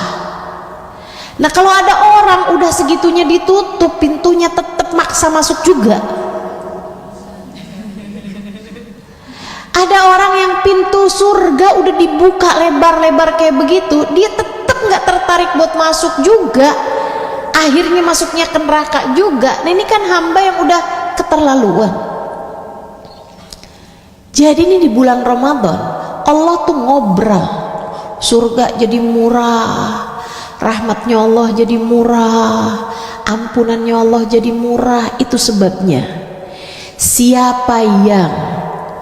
Nah kalau ada orang udah segitunya ditutup pintunya, tetap maksa masuk juga. Ada orang yang pintu surga udah dibuka lebar-lebar kayak begitu, dia tetap nggak tertarik buat masuk juga, akhirnya masuknya ke neraka juga. Nah ini kan hamba yang udah keterlaluan. Jadi ini di bulan Ramadan Allah tuh ngobrol, surga jadi murah, rahmatnya Allah jadi murah, ampunannya Allah jadi murah. Itu sebabnya siapa yang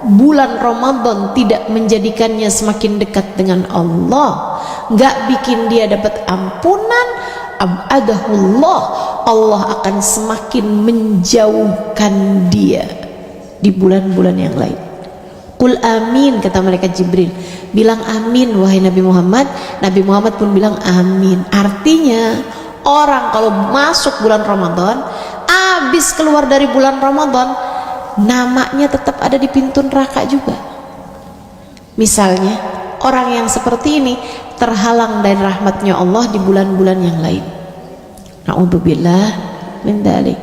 bulan Ramadan tidak menjadikannya semakin dekat dengan Allah, nggak bikin dia dapat ampunan, abadahullah, Allah akan semakin menjauhkan dia di bulan-bulan yang lain. Qul amin, kata malaikat Jibril, bilang amin wahai Nabi Muhammad. Nabi Muhammad pun bilang amin. Artinya orang kalau masuk bulan Ramadan, habis keluar dari bulan Ramadan, namanya tetap ada di pintu neraka juga. Misalnya orang yang seperti ini terhalang dari rahmatnya Allah di bulan-bulan yang lain. Na'udzubillah min dzalik.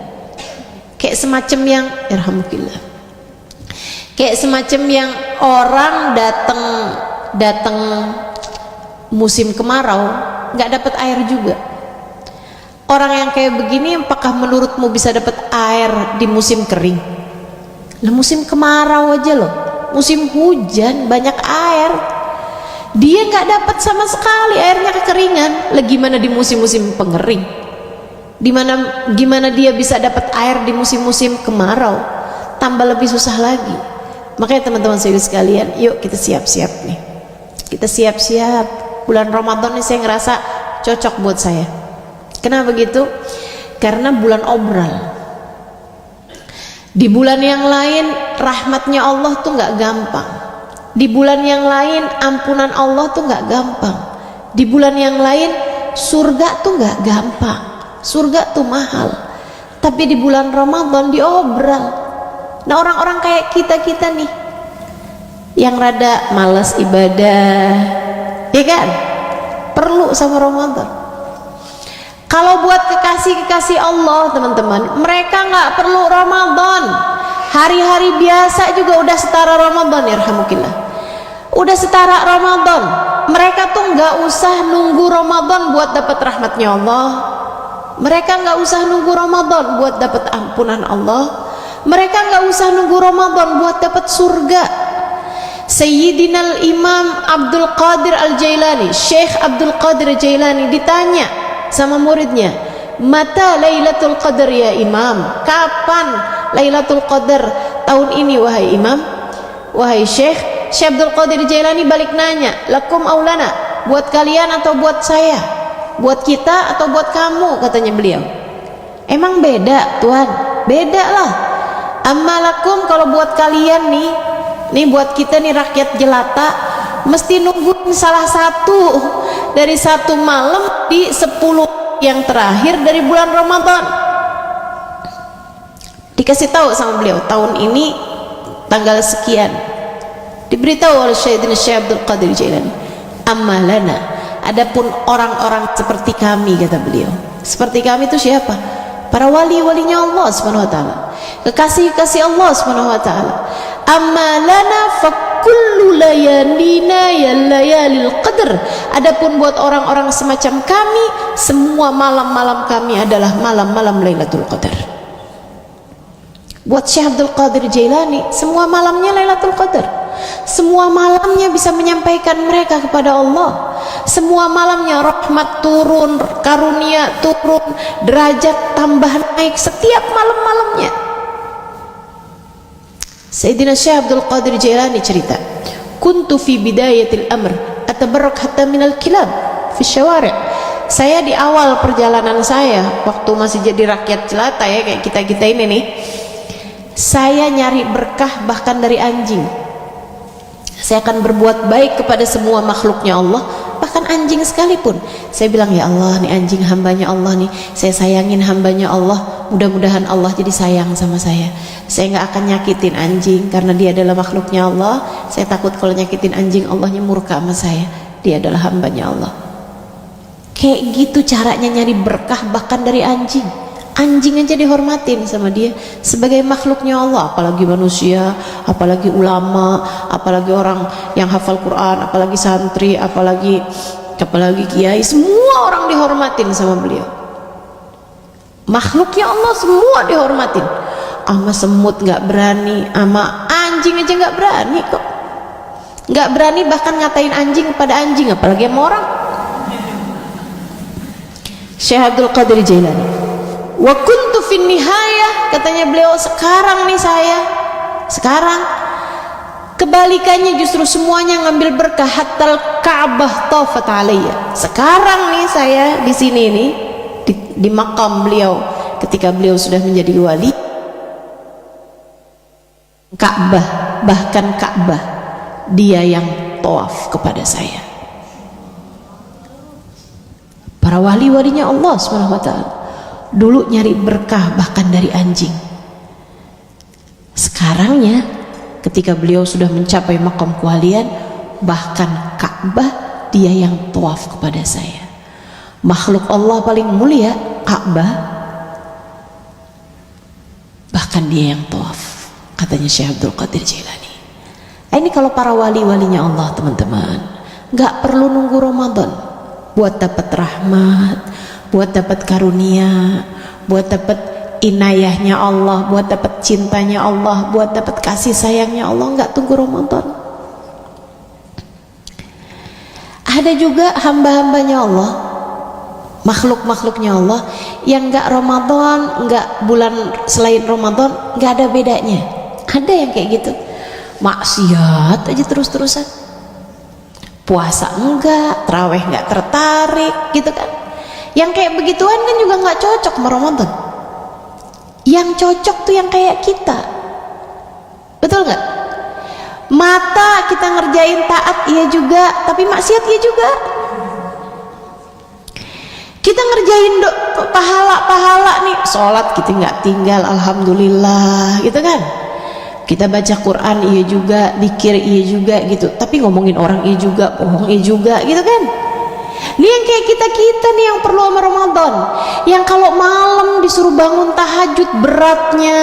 Kayak semacam yang irhamukillah, kayak semacam yang orang datang musim kemarau nggak dapat air juga. Orang yang kayak begini, apakah menurutmu bisa dapat air di musim kering? Lah musim kemarau aja loh, musim hujan banyak air, dia nggak dapat sama sekali, airnya kekeringan. Lah gimana di musim-musim pengering? Gimana dia bisa dapat air di musim-musim kemarau? Tambah lebih susah lagi. Makanya teman-teman sekalian, yuk kita siap-siap nih. Kita siap-siap. Bulan Ramadan ini saya ngerasa cocok buat saya. Kenapa begitu? Karena bulan obral. Di bulan yang lain rahmatnya Allah tuh nggak gampang. Di bulan yang lain ampunan Allah tuh nggak gampang. Di bulan yang lain surga tuh nggak gampang. Surga tuh mahal. Tapi di bulan Ramadan diobral. Nah orang-orang kayak kita nih yang rada malas ibadah, ya kan, perlu sama Ramadan. Kalau buat kekasih-kekasih Allah teman-teman, mereka nggak perlu Ramadan. Hari-hari biasa juga udah setara Ramadan, ya rahmukillah, udah setara Ramadan. Mereka tuh nggak usah nunggu Ramadan buat dapat rahmatnya Allah. Mereka nggak usah nunggu Ramadan buat dapat ampunan Allah. Mereka nggak usah nunggu Ramadan buat dapat surga. Sayyidina Imam Abdul Qadir Al-Jailani, Syekh Abdul Qadir Al-Jailani ditanya sama muridnya, mata Lailatul Qadar ya Imam? Kapan Lailatul Qadar tahun ini wahai Imam? Wahai Syekh Abdul Qadir Al-Jailani balik nanya, lakum aulana, buat kalian atau buat saya? Buat kita atau buat kamu, katanya beliau. Emang beda Tuhan? Beda lah. Ammalakum, kalau buat kalian nih buat kita nih rakyat jelata, mesti nungguin salah satu dari satu malam di 10 yang terakhir dari bulan Ramadan. Dikasih tahu sama beliau, tahun ini tanggal sekian Diberitahu oleh Sayyidina Syekh Abdul Qadir Jailani, amma lana, adapun orang-orang seperti kami, kata beliau. Seperti kami itu siapa? Para wali-walinya Allah Subhanahu wa taala, kekasih-kekasih Allah Subhanahu wa taala. Amma lana fa kullu layalina ya layalil qadr. Adapun buat orang-orang semacam kami, semua malam-malam kami adalah malam-malam Lailatul Qadar. Buat Syekh Abdul Qadir Jailani, semua malamnya Lailatul Qadar. Semua malamnya bisa menyampaikan mereka kepada Allah. Semua malamnya rahmat turun, karunia turun, derajat tambah naik setiap malam-malamnya. Sayyidina Syekh Abdul Qadir Jailani cerita, kuntu fi bidayatil amr atabarrak hatta minal kilab fi syawari'. Saya di awal perjalanan saya waktu masih jadi rakyat jelata, ya kayak kita-kita ini nih, saya nyari berkah bahkan dari anjing. Saya akan berbuat baik kepada semua makhluknya Allah, bahkan anjing sekalipun. Saya bilang, ya Allah, nih anjing hambanya Allah nih, saya sayangin hambanya Allah, mudah-mudahan Allah jadi sayang sama saya. Saya nggak akan nyakitin anjing karena dia adalah makhluknya Allah. Saya takut kalau nyakitin anjing Allahnya murka sama saya, dia adalah hambanya Allah. Kayak gitu caranya nyari berkah bahkan dari anjing. Anjing aja dihormatin sama dia sebagai makhluknya Allah, apalagi manusia, apalagi ulama, apalagi orang yang hafal Quran, apalagi santri, apalagi kiai, semua orang dihormatin sama beliau. Makhluknya Allah semua dihormatin. Ama semut nggak berani, ama anjing aja nggak berani kok. Nggak berani bahkan ngatain anjing kepada anjing, apalagi sama orang. Syekh Abdul Qadir Jailani, wa kuntu fin nihayah, katanya beliau, sekarang nih saya, sekarang kebalikannya justru semuanya ngambil berkah, hatal Ka'bah tafat alayya. Sekarang nih saya di sini nih di makam beliau ketika beliau sudah menjadi wali, Ka'bah, bahkan Ka'bah dia yang tawaf kepada saya. Para wali-walinya Allah Subhanahu wa taala dulu nyari berkah bahkan dari anjing. Sekarangnya ketika beliau sudah mencapai maqam kewalian, bahkan Ka'bah dia yang tawaf kepada saya. Makhluk Allah paling mulia Ka'bah, bahkan dia yang tawaf, katanya Syekh Abdul Qadir Jailani. Ini kalau para wali-walinya Allah, teman-teman, nggak perlu nunggu Ramadan buat dapat rahmat, buat dapat karunia, buat dapat inayahnya Allah, buat dapat cintanya Allah, buat dapat kasih sayangnya Allah. Nggak tunggu Ramadan. Ada juga hamba-hambanya Allah, makhluk-makhluknya Allah yang nggak Ramadan, nggak bulan selain Ramadan, nggak ada bedanya. Ada yang kayak gitu, maksiat aja terus-terusan, puasa enggak, taraweh nggak tertarik gitu kan. Yang kayak begituan kan juga nggak cocok sama Ramadan. Yang cocok tuh yang kayak kita, betul nggak? Mata kita ngerjain taat iya juga, tapi maksiat iya juga. Kita ngerjain pahala-pahala nih, sholat kita nggak tinggal, alhamdulillah gitu kan. Kita baca Quran iya juga, zikir iya juga gitu, tapi ngomongin orang iya juga, bohong iya juga gitu kan. Ini yang kayak kita nih yang perlu sama Ramadan, yang kalau malam disuruh bangun tahajud beratnya,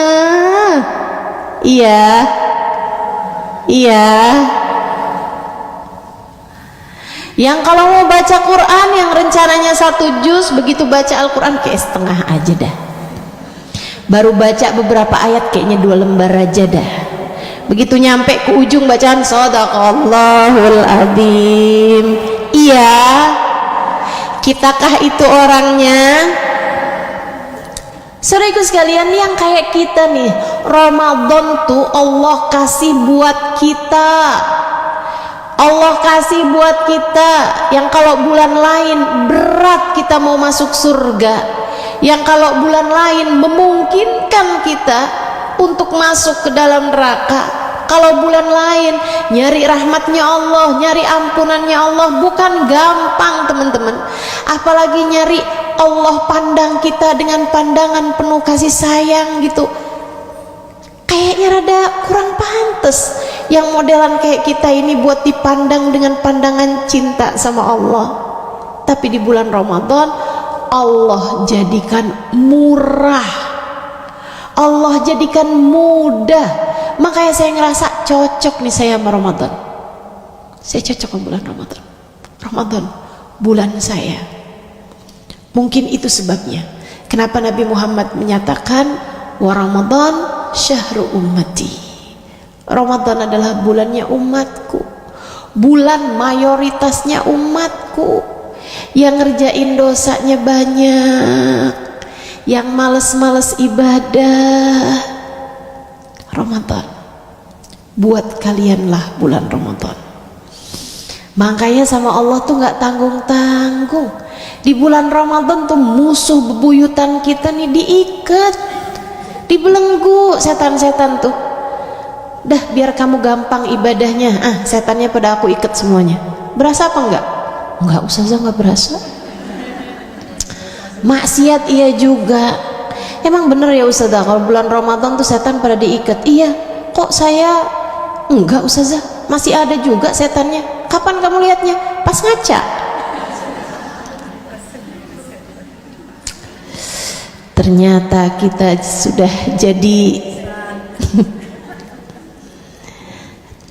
iya, yang kalau mau baca Quran yang rencananya 1 juz, begitu baca Al-Quran kayak setengah aja dah, baru baca beberapa ayat kayaknya 2 lembar aja dah, begitu nyampe ke ujung bacaan Shadaqallahul Adzim. Iya, kitakah itu orangnya? Saudaraku sekalian, yang kayak kita nih, Ramadan tuh Allah kasih buat kita, Allah kasih buat kita, yang kalau bulan lain berat kita mau masuk surga, yang kalau bulan lain memungkinkan kita untuk masuk ke dalam neraka. Kalau bulan lain nyari rahmatnya Allah, nyari ampunannya Allah bukan gampang, teman-teman. Apalagi nyari Allah pandang kita dengan pandangan penuh kasih sayang gitu, kayaknya rada kurang pantas. yang modelan kayak kita ini buat dipandang dengan pandangan cinta sama Allah. Tapi di bulan Ramadan Allah jadikan murah, Allah jadikan mudah. Makanya saya ngerasa cocok nih saya sama Ramadan. Saya cocok sama bulan Ramadan. Ramadan bulan saya. Mungkin itu sebabnya kenapa Nabi Muhammad menyatakan wa Ramadan syahru ummati. Ramadan adalah bulannya umatku, bulan mayoritasnya umatku, yang ngerjain dosanya banyak, yang males-males ibadah. Ramadan buat kalianlah bulan Ramadan. Makanya sama Allah tuh gak tanggung-tanggung. Di bulan Ramadan tuh musuh bebuyutan kita nih diikat, dibelenggu setan-setan tuh. Dah biar kamu gampang ibadahnya, setannya pada aku ikat semuanya. Berasa apa enggak? Enggak, Ustazah, enggak berasa. Maksiat iya juga. Emang bener ya Ustazah kalau bulan Ramadan tuh setan pada diikat? Iya. Kok saya enggak Ustazah, masih ada juga setannya. Kapan kamu lihatnya? Pas ngaca. Ternyata kita sudah jadi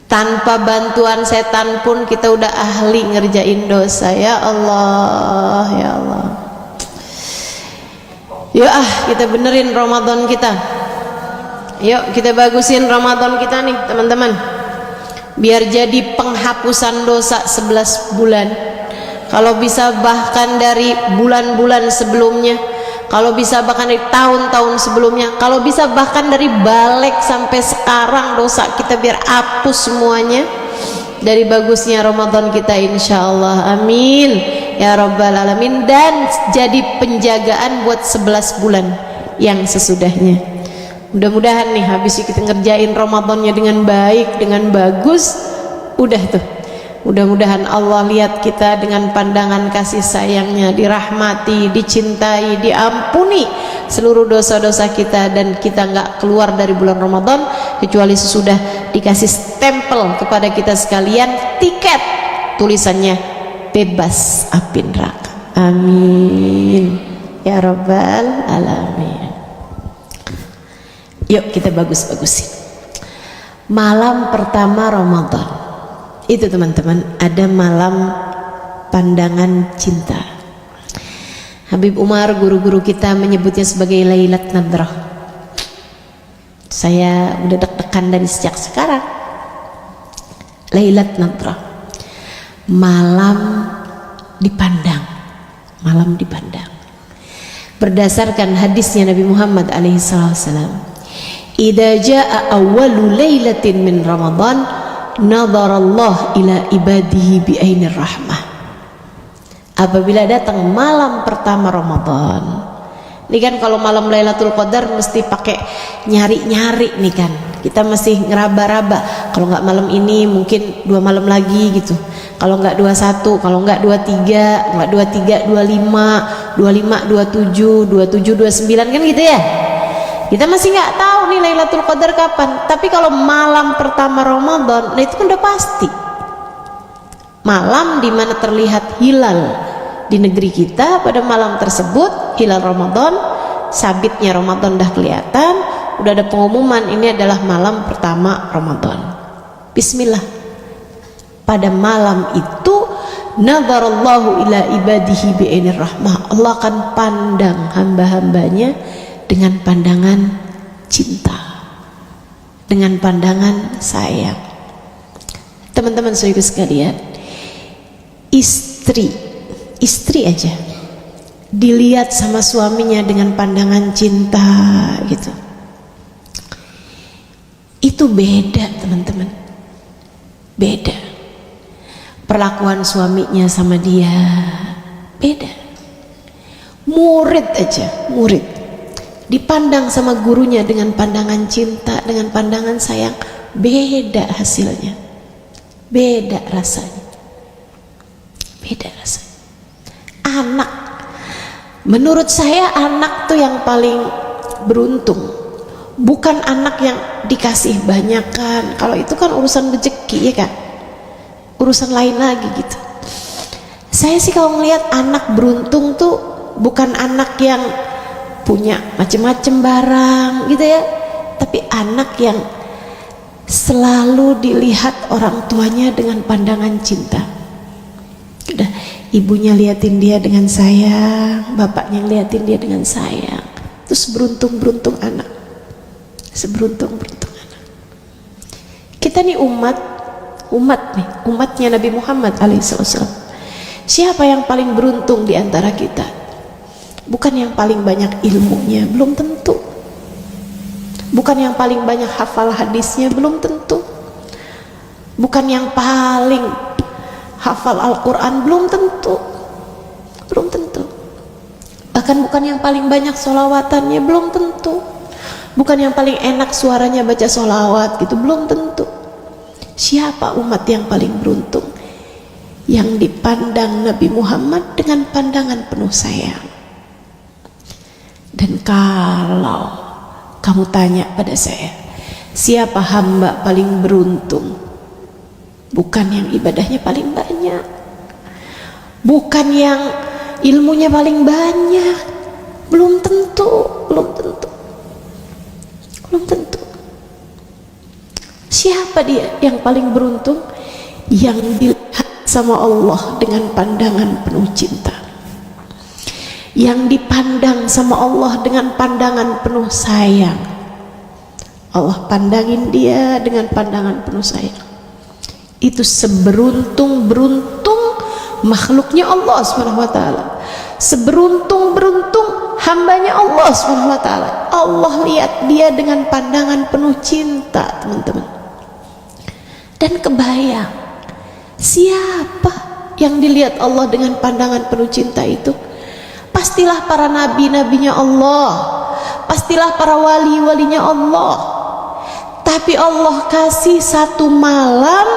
tanpa bantuan setan pun kita udah ahli ngerjain dosa. Ya Allah, ya Allah. Yuk kita benerin Ramadan kita. Yuk kita bagusin Ramadan kita nih teman-teman, biar jadi penghapusan dosa 11 bulan. Kalau bisa bahkan dari bulan-bulan sebelumnya, kalau bisa bahkan dari tahun-tahun sebelumnya, kalau bisa bahkan dari balik sampai sekarang dosa kita biar hapus semuanya dari bagusnya Ramadan kita, insya Allah. Amin ya rabbal alamin. Dan jadi penjagaan buat 11 bulan yang sesudahnya. Mudah-mudahan nih habis kita ngerjain Ramadannya dengan baik, dengan bagus, udah tuh, mudah-mudahan Allah lihat kita dengan pandangan kasih sayangnya, dirahmati, dicintai, diampuni seluruh dosa-dosa kita, dan kita nggak keluar dari bulan Ramadan kecuali sesudah dikasih stempel kepada kita sekalian, tiket tulisannya bebas api neraka. Amin ya rabbal alamin. Yuk kita bagus-bagusin malam pertama Ramadan itu teman-teman. Ada malam pandangan cinta. Habib Umar, guru-guru kita, menyebutnya sebagai Lailat Nadrah. Saya udah deg-degan dari sejak sekarang. Lailat Nadrah, malam dipandang, malam dipandang. Berdasarkan hadisnya Nabi Muhammad alaihissalam, idza jaa awwalu lailatin min Ramadan nadharallah ila ibadihi bi'ainir rahmah. Apabila datang malam pertama Ramadan, ini kan kalau malam Lailatul Qadar mesti pakai nyari-nyari nih kan, kita masih ngeraba-raba. Kalau nggak malam ini mungkin 2 malam lagi gitu, kalau nggak 21, kalau nggak 23, nggak 23, 25, 25, 27, 27, 29 kan gitu ya. Kita masih nggak tahu nih Lailatul Qadar kapan. Tapi kalau malam pertama Ramadan, nah itu kan udah pasti. Malam dimana terlihat hilal di negeri kita pada malam tersebut, hilal Ramadan, sabitnya Ramadan udah kelihatan, udah ada pengumuman ini adalah malam pertama Ramadan. Bismillah. Pada malam itu nadharallahu ila ibadihi bi'ainir rahmah. Allah akan pandang hamba-hambanya dengan pandangan cinta, dengan pandangan sayang. Teman-teman saudara sekalian, istri aja dilihat sama suaminya dengan pandangan cinta gitu, itu beda teman-teman, beda. Perlakuan suaminya sama dia beda. Murid aja, murid dipandang sama gurunya dengan pandangan cinta, dengan pandangan sayang, beda hasilnya, beda rasanya, beda rasanya. Anak, menurut saya anak tuh yang paling beruntung. bukan anak yang dikasih banyak kan. Kalau itu kan urusan rezeki ya kan, urusan lain lagi gitu. Saya sih kalau ngelihat anak beruntung tuh bukan anak yang punya macem-macem barang gitu ya, tapi anak yang selalu dilihat orang tuanya dengan pandangan cinta. Udah, ibunya liatin dia dengan sayang, bapaknya liatin dia dengan sayang. Terus beruntung anak, seberuntung anak. Kita nih umatnya Nabi Muhammad alaihissalam. Siapa yang paling beruntung di antara kita? Bukan yang paling banyak ilmunya, belum tentu. Bukan yang paling banyak hafal hadisnya, belum tentu. Bukan yang paling hafal Al-Quran, belum tentu. Bahkan bukan yang paling banyak sholawatannya, belum tentu. Bukan yang paling enak suaranya baca sholawat gitu, belum tentu. Siapa umat yang paling beruntung? Yang dipandang Nabi Muhammad dengan pandangan penuh sayang. Dan kalau kamu tanya pada saya, siapa hamba paling beruntung? Bukan yang ibadahnya paling banyak, bukan yang ilmunya paling banyak, belum tentu. Siapa dia yang paling beruntung? Yang dilihat sama Allah dengan pandangan penuh cinta, yang dipandang sama Allah dengan pandangan penuh sayang. Allah pandangin dia dengan pandangan penuh sayang. Itu seberuntung makhluknya Allah SWT, seberuntung hambanya Allah SWT. Allah lihat dia dengan pandangan penuh cinta, teman-teman. Dan kebayang siapa yang dilihat Allah dengan pandangan penuh cinta itu? Pastilah para nabi-nabinya Allah, pastilah para wali-walinya Allah. Tapi Allah kasih satu malam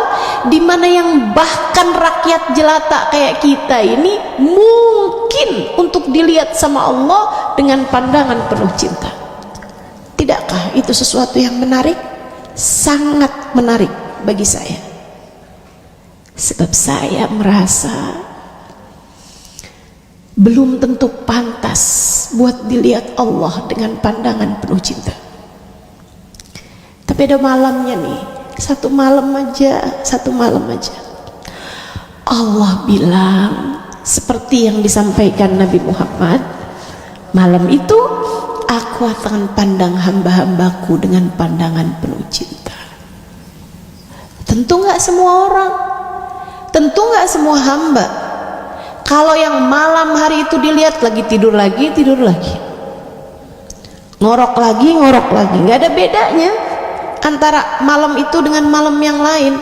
di mana yang bahkan rakyat jelata kayak kita ini mungkin untuk dilihat sama Allah dengan pandangan penuh cinta. Tidakkah itu sesuatu yang menarik? Sangat menarik bagi saya. Sebab saya merasa belum tentu pantas buat dilihat Allah dengan pandangan penuh cinta. Tapi ada malamnya nih, satu malam aja Allah bilang seperti yang disampaikan Nabi Muhammad, malam itu aku akan pandang hamba-hambaku dengan pandangan penuh cinta. Tentu nggak semua orang, tentu nggak semua hamba. Kalau yang malam hari itu dilihat lagi tidur lagi, ngorok lagi, nggak ada bedanya antara malam itu dengan malam yang lain.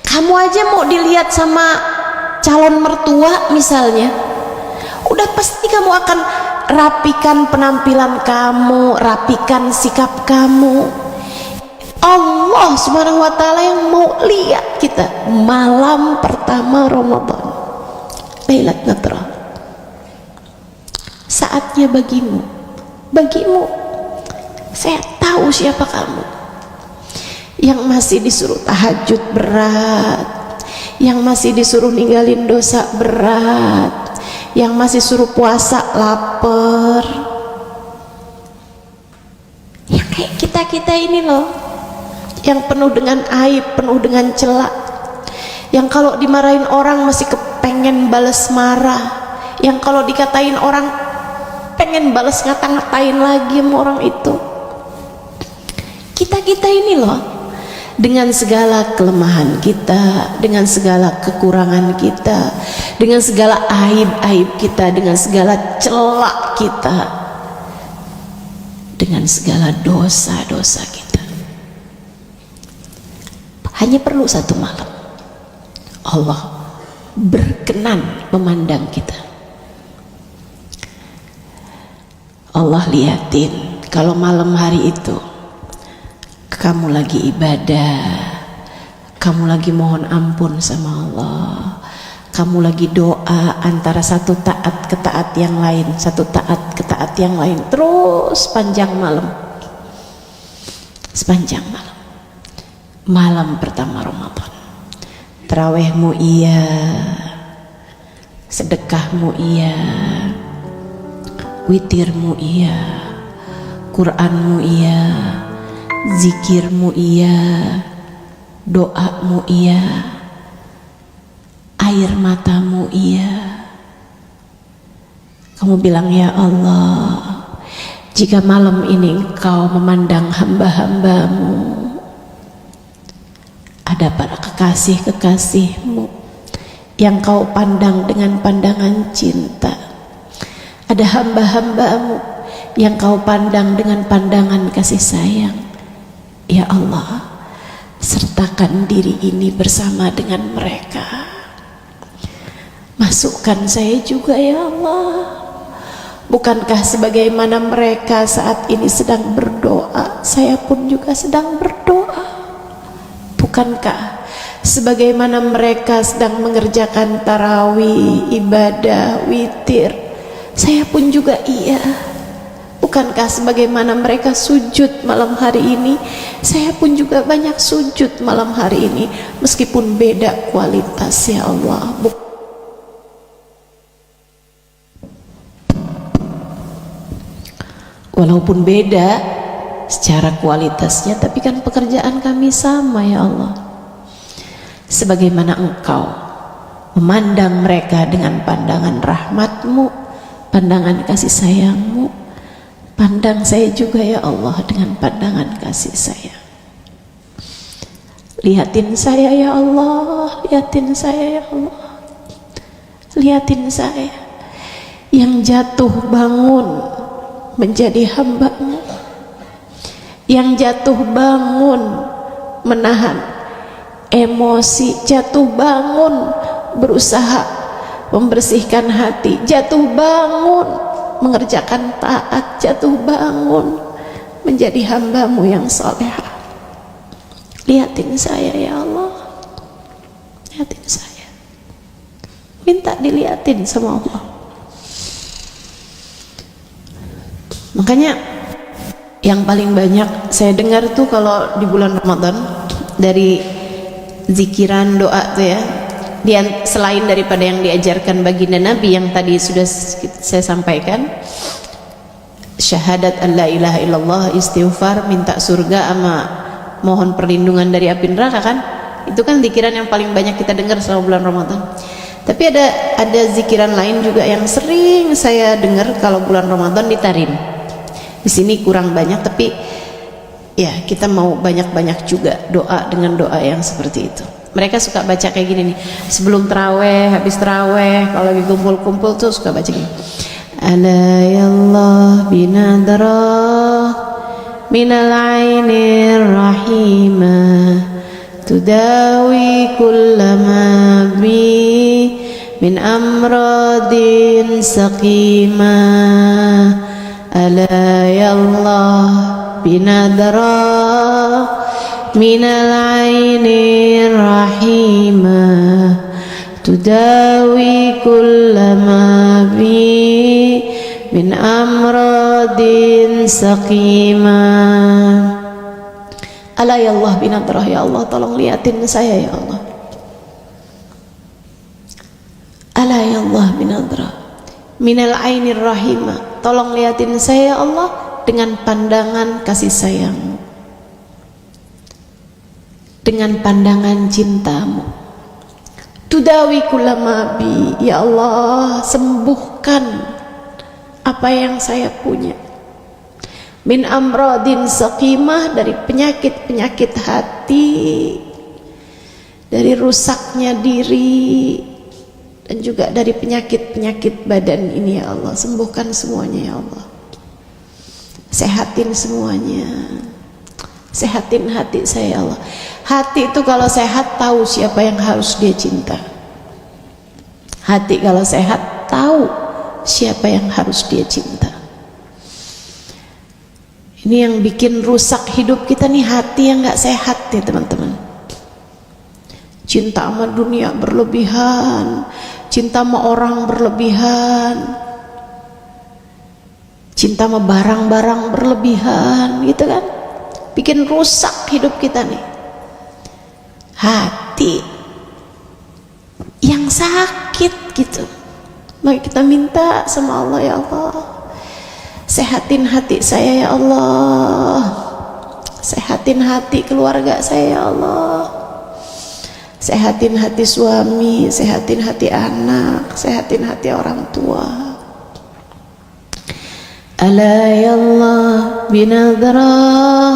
Kamu aja mau dilihat sama calon mertua misalnya, udah pasti kamu akan rapikan penampilan kamu, rapikan sikap kamu. Allah Subhanahu wa ta'ala yang mau lihat kita malam pertama Ramadan, Lailat Nadrah. Saatnya bagimu, saya tahu siapa kamu yang masih disuruh tahajud berat, yang masih disuruh ninggalin dosa berat, yang masih suruh puasa lapar, yang kayak kita ini loh, yang penuh dengan aib, penuh dengan celak, yang kalau dimarahin orang masih kepengen balas marah, yang kalau dikatain orang pengen balas ngata-ngatain lagi sama orang itu. Kita ini loh, dengan segala kelemahan kita, dengan segala kekurangan kita, dengan segala aib-aib kita, dengan segala celak kita, dengan segala dosa-dosa kita, hanya perlu satu malam Allah berkenan memandang kita. Allah liatin kalau malam hari itu kamu lagi ibadah, kamu lagi mohon ampun sama Allah, kamu lagi doa antara satu taat ke taat yang lain, satu taat ke taat yang lain, terus panjang malam. sepanjang malam. Malam pertama Ramadan, tarawihmu iya, sedekahmu iya, witirmu iya, Quranmu iya, zikirmu iya, doamu iya, air matamu iya. Kamu bilang, ya Allah, jika malam ini Engkau memandang hamba-hambamu, ada para kekasih-kekasihmu yang Kau pandang dengan pandangan cinta, ada hamba-hambamu yang Kau pandang dengan pandangan kasih sayang, ya Allah, sertakan diri ini bersama dengan mereka. Masukkan saya juga ya Allah. Bukankah sebagaimana mereka saat ini sedang berdoa, saya pun juga sedang berdoa? Bukankah sebagaimana mereka sedang mengerjakan tarawih, ibadah, witir, saya pun juga iya? Bukankah sebagaimana mereka sujud malam hari ini, saya pun juga banyak sujud malam hari ini, meskipun beda kualitas ya Allah. Walaupun beda secara kualitasnya, tapi kan pekerjaan kami sama ya Allah. Sebagaimana Engkau memandang mereka dengan pandangan rahmat-Mu, pandangan kasih sayang-Mu, pandang saya juga ya Allah dengan pandangan kasih sayang. Lihatin saya ya Allah, lihatin saya ya Allah, lihatin saya yang jatuh bangun menjadi hamba-Mu, yang jatuh bangun menahan emosi, jatuh bangun berusaha membersihkan hati, jatuh bangun mengerjakan taat, jatuh bangun menjadi hamba-Mu yang salehah. Lihatin saya ya Allah, lihatin saya, minta dilihatin sama Allah. Makanya yang paling banyak saya dengar tuh kalau di bulan Ramadan dari zikiran doa tuh ya, selain daripada yang diajarkan baginda Nabi yang tadi sudah saya sampaikan, syahadat an la ilaha illallah, istighfar, minta surga, sama mohon perlindungan dari api neraka kan, itu kan zikiran yang paling banyak kita dengar selama bulan Ramadan. Tapi ada zikiran lain juga yang sering saya dengar kalau bulan Ramadan di Tarim. Di sini kurang banyak, tapi ya kita mau banyak-banyak juga doa dengan doa yang seperti itu. Mereka suka baca kayak gini nih, sebelum taraweh, habis taraweh, kalau lagi kumpul-kumpul tuh suka baca gini. Ala yallah binadrah minal ainir rahimah tudawi kullama bi min amradin saqimah. Ala yallah binadrah minal ainir rahimah tudawi kullama bi min amradin saqimah. Ala yallah binadrah, ya Allah tolong liatin saya ya Allah. Ala yallah binadrah minal ainir rahimah, tolong liatin saya ya Allah dengan pandangan kasih sayang, dengan pandangan cintamu. Tudawi kullama bi, ya Allah sembuhkan apa yang saya punya. Min amradin saqimah, dari penyakit-penyakit hati, dari rusaknya diri, dan juga dari penyakit-penyakit badan ini ya Allah. Sembuhkan semuanya ya Allah, sehatin semuanya, sehatin hati saya ya Allah. Hati itu kalau sehat tahu siapa yang harus dia cinta. Hati kalau sehat tahu siapa yang harus dia cinta. Ini yang bikin rusak hidup kita nih, hati yang gak sehat nih teman-teman. Cinta sama dunia berlebihan, cinta sama orang berlebihan, cinta sama barang-barang berlebihan gitu kan. bikin rusak hidup kita nih. Hati yang sakit gitu. Maka kita minta sama Allah, ya Allah, sehatin hati saya ya Allah, sehatin hati keluarga saya ya Allah, sehatin hati suami, sehatin hati anak, sehatin hati orang tua. Ala ya Allah binadrah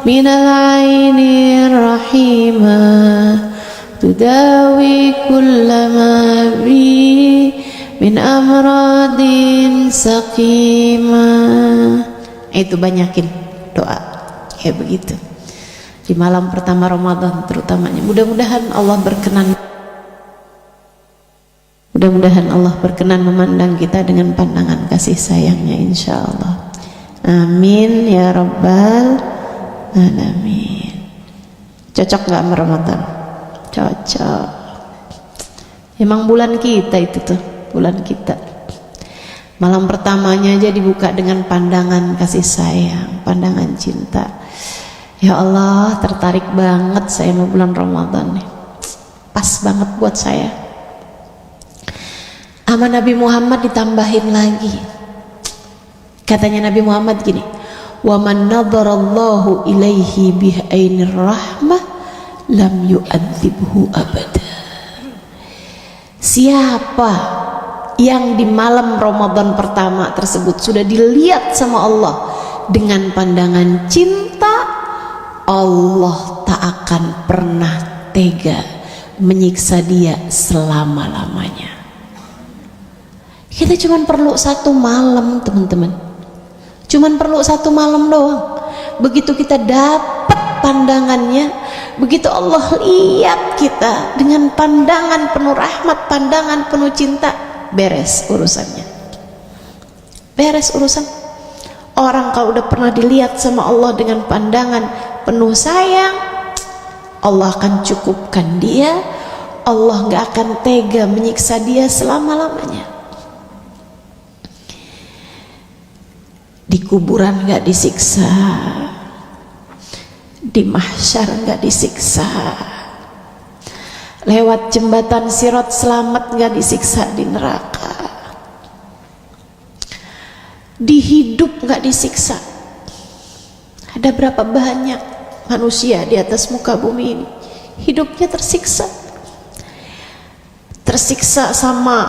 minal aini rahimah tudawi kullama bi min amradin saqimah. Itu banyakin doa kayak begitu di malam pertama Ramadan terutamanya. Mudah-mudahan Allah berkenan memandang kita dengan pandangan kasih sayangnya, insya Allah. Amin ya rabbal alamin. Cocok nggak sama Ramadan? Cocok. Emang bulan kita itu tuh, bulan kita. Malam pertamanya aja dibuka dengan pandangan kasih sayang, pandangan cinta. Ya Allah, tertarik banget saya sama bulan Ramadan nih. Pas banget buat saya. Sama Nabi Muhammad ditambahin lagi. Katanya Nabi Muhammad gini, "Wa man nadharallahu ilaihi bi'ainir rahmah lam yu'adzibhu abada." Siapa yang di malam Ramadan pertama tersebut sudah dilihat sama Allah dengan pandangan cinta, Allah tak akan pernah tega menyiksa dia selama-lamanya. Kita cuma perlu satu malam, teman-teman, cuma perlu satu malam doang. Begitu kita dapat pandangannya, begitu Allah lihat kita dengan pandangan penuh rahmat, pandangan penuh cinta, beres urusannya, beres urusan. Orang kalau udah pernah dilihat sama Allah dengan pandangan penuh sayang, Allah akan cukupkan dia. Allah gak akan tega menyiksa dia selama-lamanya. Di kuburan gak disiksa, di mahsyar gak disiksa, lewat jembatan Sirat selamat gak disiksa di neraka, di hidup gak disiksa. Ada berapa banyak manusia di atas muka bumi ini hidupnya tersiksa, tersiksa sama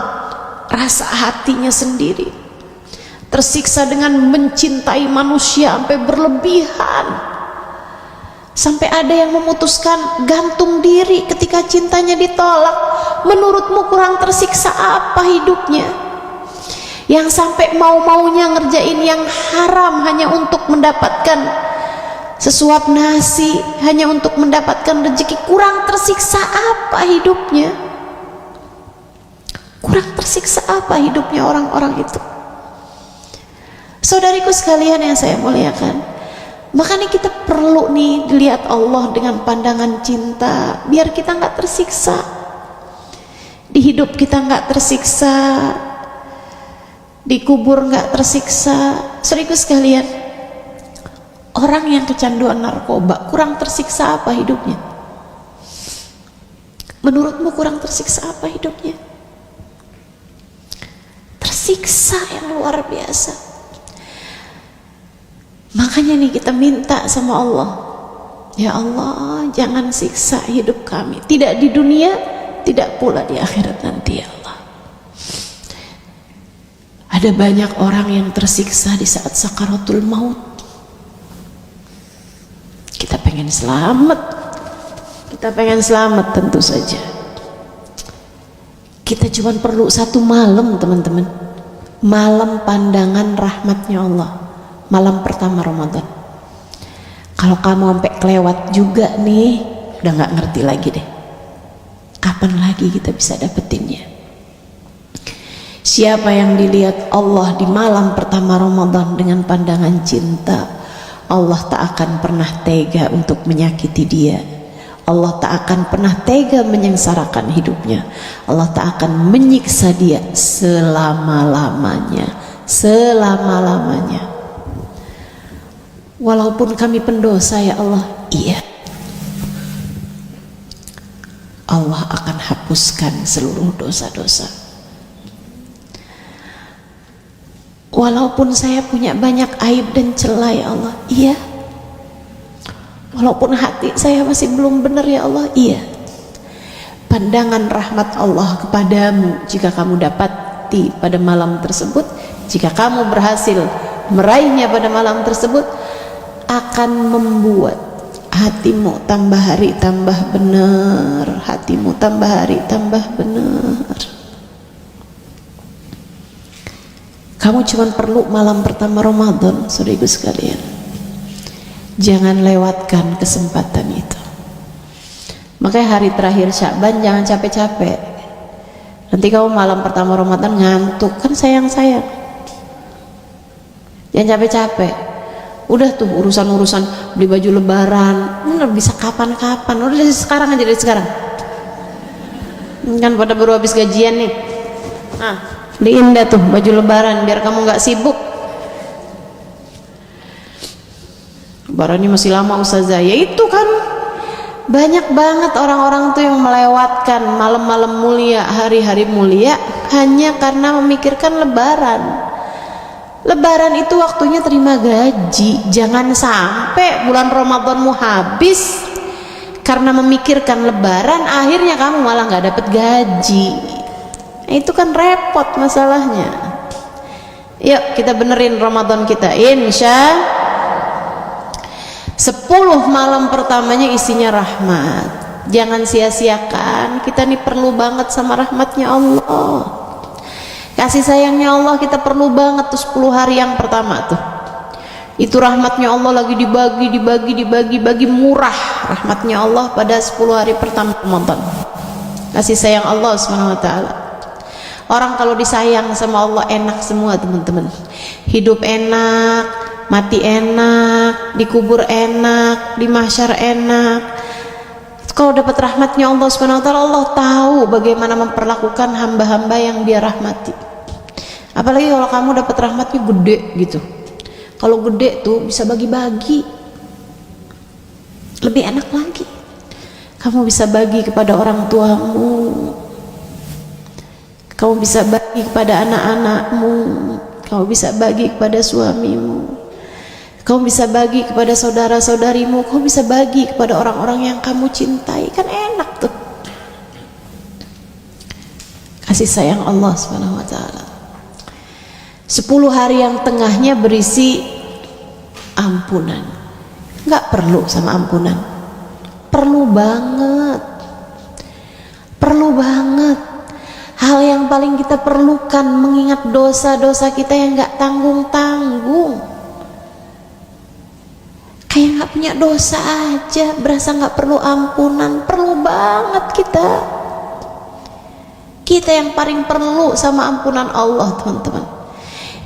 rasa hatinya sendiri, tersiksa dengan mencintai manusia sampai berlebihan, sampai ada yang memutuskan gantung diri ketika cintanya ditolak. Menurutmu kurang tersiksa apa hidupnya? Yang sampai mau-maunya ngerjain yang haram hanya untuk mendapatkan sesuap nasi, hanya untuk mendapatkan rezeki, kurang tersiksa apa hidupnya? Kurang tersiksa apa hidupnya orang-orang itu? Saudariku sekalian yang saya muliakan, makanya kita perlu nih dilihat Allah dengan pandangan cinta, biar kita nggak tersiksa di hidup, kita nggak tersiksa di kubur, nggak tersiksa. Saudariku sekalian, orang yang kecanduan narkoba kurang tersiksa apa hidupnya? Menurutmu kurang tersiksa apa hidupnya? Tersiksa yang luar biasa. Makanya nih kita minta sama Allah, ya Allah, jangan siksa hidup kami, tidak di dunia, tidak pula di akhirat nanti, ya Allah. Ada banyak orang yang tersiksa di saat sakaratul maut. Kita pengen selamat, kita pengen selamat tentu saja. Kita cuma perlu satu malam, teman-teman, malam pandangan rahmatnya Allah, malam pertama Ramadan. Kalau kamu sampai kelewat juga nih, udah nggak ngerti lagi deh kapan lagi kita bisa dapetinnya. Siapa yang dilihat Allah di malam pertama Ramadan dengan pandangan cinta, Allah tak akan pernah tega untuk menyakiti dia. Allah tak akan pernah tega menyengsarakan hidupnya. Allah tak akan menyiksa dia selama-lamanya, selama-lamanya. walaupun kami pendosa ya Allah. Iya, Allah akan hapuskan seluruh dosa-dosa. Walaupun saya punya banyak aib dan celah ya Allah. Iya, walaupun hati saya masih belum benar ya Allah. Iya, pandangan rahmat Allah kepadamu jika kamu dapati pada malam tersebut, jika kamu berhasil meraihnya pada malam tersebut, akan membuat hatimu tambah hari tambah benar, hatimu tambah hari tambah benar. Kamu cuma perlu malam pertama Ramadan, saudaraku sekalian, jangan lewatkan kesempatan itu. Makanya hari terakhir Sya'ban jangan capek-capek. Nanti kamu malam pertama Ramadan ngantuk, kan sayang-sayang. Jangan capek-capek. Udah tuh urusan-urusan beli baju lebaran, bener bisa kapan-kapan. Udah dari sekarang aja, dari sekarang. Kan pada baru habis gajian nih. Nah, beliin dah tuh baju lebaran biar kamu nggak sibuk. Lebaran ini masih lama Ustazah. Ya itu kan banyak banget orang-orang tuh yang melewatkan malam-malam mulia, hari-hari mulia hanya karena memikirkan lebaran. Lebaran itu waktunya terima gaji. Jangan sampai bulan Ramadanmu habis karena memikirkan lebaran, akhirnya kamu malah nggak dapet gaji. Itu kan repot masalahnya. Yuk kita benerin Ramadan kita, insya 10 malam pertamanya isinya rahmat. Jangan sia-siakan, kita nih perlu banget sama rahmatnya Allah. Kasih sayangnya Allah kita perlu banget tuh 10 hari yang pertama tuh. Itu rahmatnya Allah lagi dibagi murah rahmatnya Allah pada 10 hari pertama Ramadan. Kasih sayang Allah Subhanahu wa taala. Orang kalau disayang sama Allah enak semua teman-teman. Hidup enak, mati enak, dikubur enak, di mahsyar enak. Kalau dapat rahmatnya Allah Subhanahu wa taala, Allah tahu bagaimana memperlakukan hamba-hamba yang Dia rahmati. Apalagi kalau kamu dapat rahmatnya gede gitu. Kalau gede tuh bisa bagi-bagi, lebih enak lagi. Kamu bisa bagi kepada orang tuamu, kamu bisa bagi kepada anak-anakmu, kamu bisa bagi kepada suamimu, kamu bisa bagi kepada saudara-saudarimu, kamu bisa bagi kepada orang-orang yang kamu cintai. Kan enak tuh. Kasih sayang Allah Subhanahu wa taala. 10 hari yang tengahnya berisi ampunan. Nggak perlu sama ampunan, perlu banget, perlu banget. Hal yang paling kita perlukan mengingat dosa-dosa kita yang nggak tanggung-tanggung. Kayak nggak punya dosa aja berasa nggak perlu ampunan. Perlu banget kita yang paling perlu sama ampunan Allah teman-teman.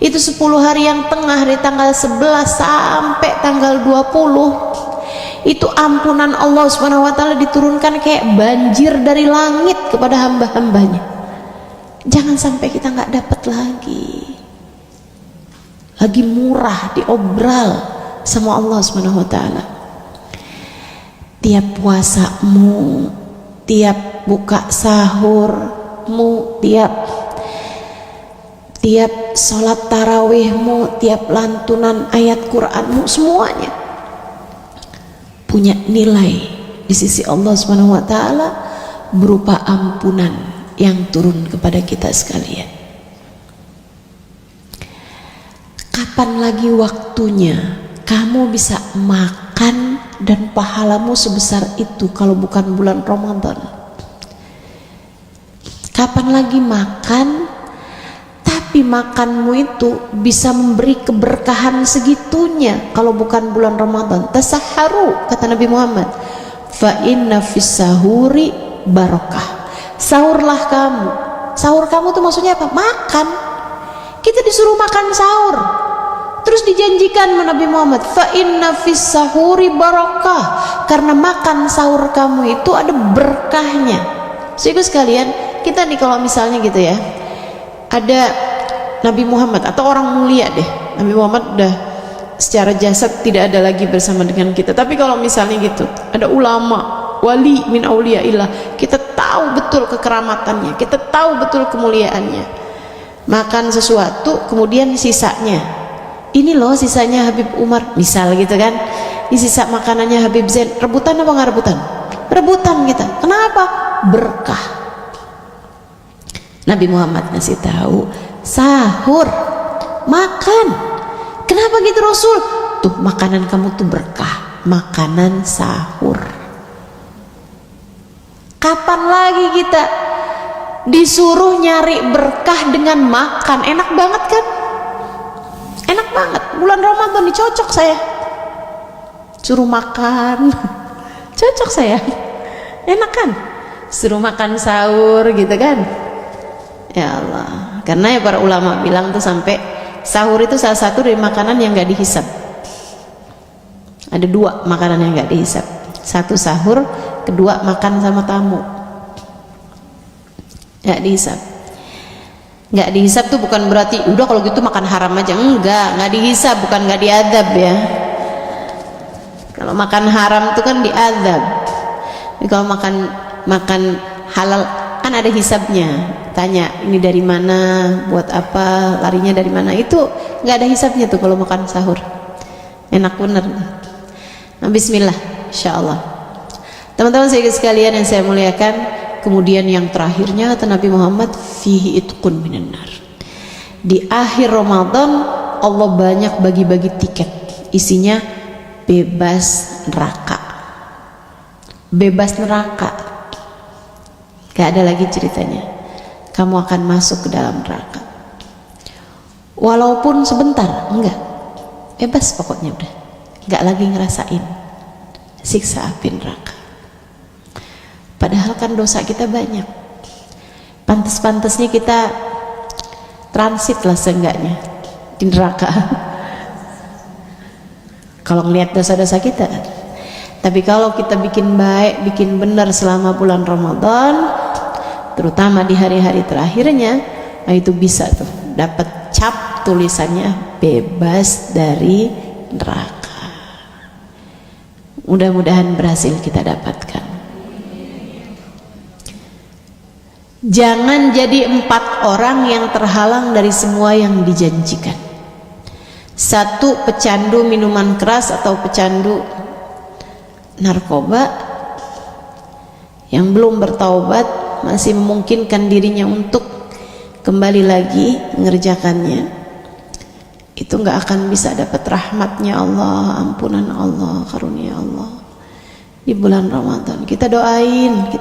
Itu 10 hari yang tengah dari tanggal 11 sampai tanggal 20, itu ampunan Allah Subhanahu wa taala diturunkan kayak banjir dari langit kepada hamba-hambanya. Jangan sampai kita nggak dapat lagi murah diobral sama Allah Subhanahu wa taala. Tiap puasamu, tiap buka sahurmu, tiap sholat tarawihmu, tiap lantunan ayat Qur'anmu, semuanya punya nilai di sisi Allah Subhanahu wa taala berupa ampunan yang turun kepada kita sekalian. Kapan lagi waktunya kamu bisa makan dan pahalamu sebesar itu kalau bukan bulan Ramadan? Kapan lagi makan tapi makanmu itu bisa memberi keberkahan segitunya kalau bukan bulan Ramadan? Tasahharu, kata Nabi Muhammad, fa inna fis sahuri barakah. Sahurlah kamu. Sahur kamu tuh maksudnya apa? Makan. Kita disuruh makan sahur. Terus dijanjikan Nabi Muhammad, fa inna fis sahuri barakah, karena makan sahur kamu itu ada berkahnya. Saudara sekalian, kita nih kalau misalnya gitu ya, ada Nabi Muhammad atau orang mulia deh, Nabi Muhammad udah secara jasad tidak ada lagi bersama dengan kita. Tapi kalau misalnya gitu, ada ulama, wali min auliyaillah, kita tahu betul kekeramatannya, kita tahu betul kemuliaannya. Makan sesuatu kemudian sisanya, ini loh sisanya Habib Umar misal gitu kan, ini sisa makanannya Habib Zain, rebutan apa nggak rebutan? Rebutan kita. Kenapa? Berkah. Nabi Muhammad ngasih tahu, sahur, makan. Kenapa gitu Rasul? Tuh makanan kamu tuh berkah, makanan sahur. Kapan lagi kita disuruh nyari berkah dengan makan? Enak banget kan? Enak banget. Bulan Ramadan dicocok saya. Suruh makan. Cocok saya. Enak kan? Suruh makan sahur gitu kan? Ya Allah. Karena ya para ulama bilang tuh sampai sahur itu salah satu dari makanan yang gak dihisap. Ada 2 makanan yang gak dihisap. Satu sahur, kedua makan sama tamu. Gak dihisap. Gak dihisap tuh bukan berarti udah kalau gitu makan haram aja. Enggak, gak dihisap, bukan gak diadab ya. Kalau makan haram tuh kan diadab. Tapi kalau makan halal kan ada hisapnya. Tanya ini dari mana, buat apa, larinya dari mana, itu nggak ada hisapnya tuh kalau makan sahur. Enak bener. Nah, bismillah, insyaallah. Teman-teman saya sekalian yang saya muliakan, kemudian yang terakhirnya kata Nabi Muhammad, fihi itqun minan nar. Di akhir Ramadan Allah banyak bagi-bagi tiket, isinya bebas neraka. Bebas neraka. Gak ada lagi ceritanya kamu akan masuk ke dalam neraka walaupun sebentar, enggak, bebas pokoknya udah, enggak lagi ngerasain siksa api neraka. Padahal kan dosa kita banyak, pantas-pantasnya kita transit lah seenggaknya di neraka kalau ngelihat dosa-dosa kita. Tapi kalau kita bikin baik, bikin benar selama bulan Ramadan, terutama di hari-hari terakhirnya, nah itu bisa tuh dapat cap tulisannya bebas dari neraka. Mudah-mudahan berhasil kita dapatkan. Jangan jadi 4 orang yang terhalang dari semua yang dijanjikan. 1, pecandu minuman keras atau pecandu narkoba yang belum bertaubat, masih memungkinkan dirinya untuk kembali lagi mengerjakannya, itu nggak akan bisa dapat rahmatnya Allah, ampunan Allah, karunia Allah di bulan Ramadan. Kita doain,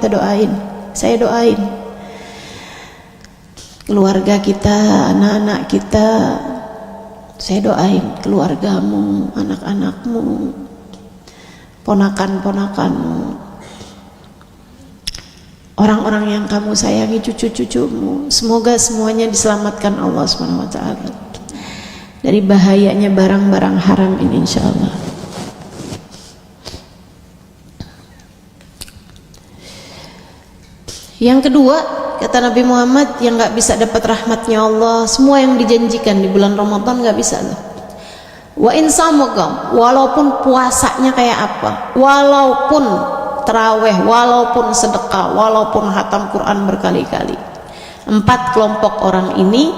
saya doain keluarga kita, anak-anak kita, saya doain keluargamu, anak-anakmu, ponakan-ponakanmu, orang-orang yang kamu sayangi, cucu-cucumu, semoga semuanya diselamatkan Allah SWT dari bahayanya barang-barang haram ini insyaallah. Yang kedua, kata Nabi Muhammad, yang gak bisa dapat rahmatnya Allah, semua yang dijanjikan di bulan Ramadan gak bisa loh. Wa insamukam, walaupun puasanya kayak apa, walaupun terawih, walaupun sedekah, walaupun khatam Quran berkali-kali, 4 kelompok orang ini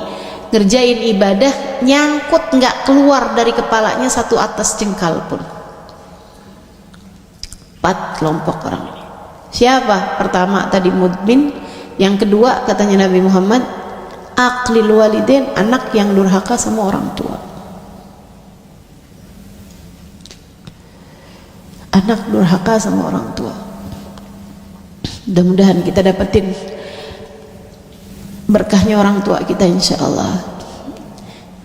ngerjain ibadah nyangkut nggak keluar dari kepalanya 1 atas jengkal pun. 4 kelompok orang ini. Siapa? Pertama tadi mudmin, yang kedua katanya Nabi Muhammad, aqlil walidain, anak yang durhaka sama orang tua. Anak durhaka sama orang tua. Mudah-mudahan kita dapetin berkahnya orang tua kita insyaallah.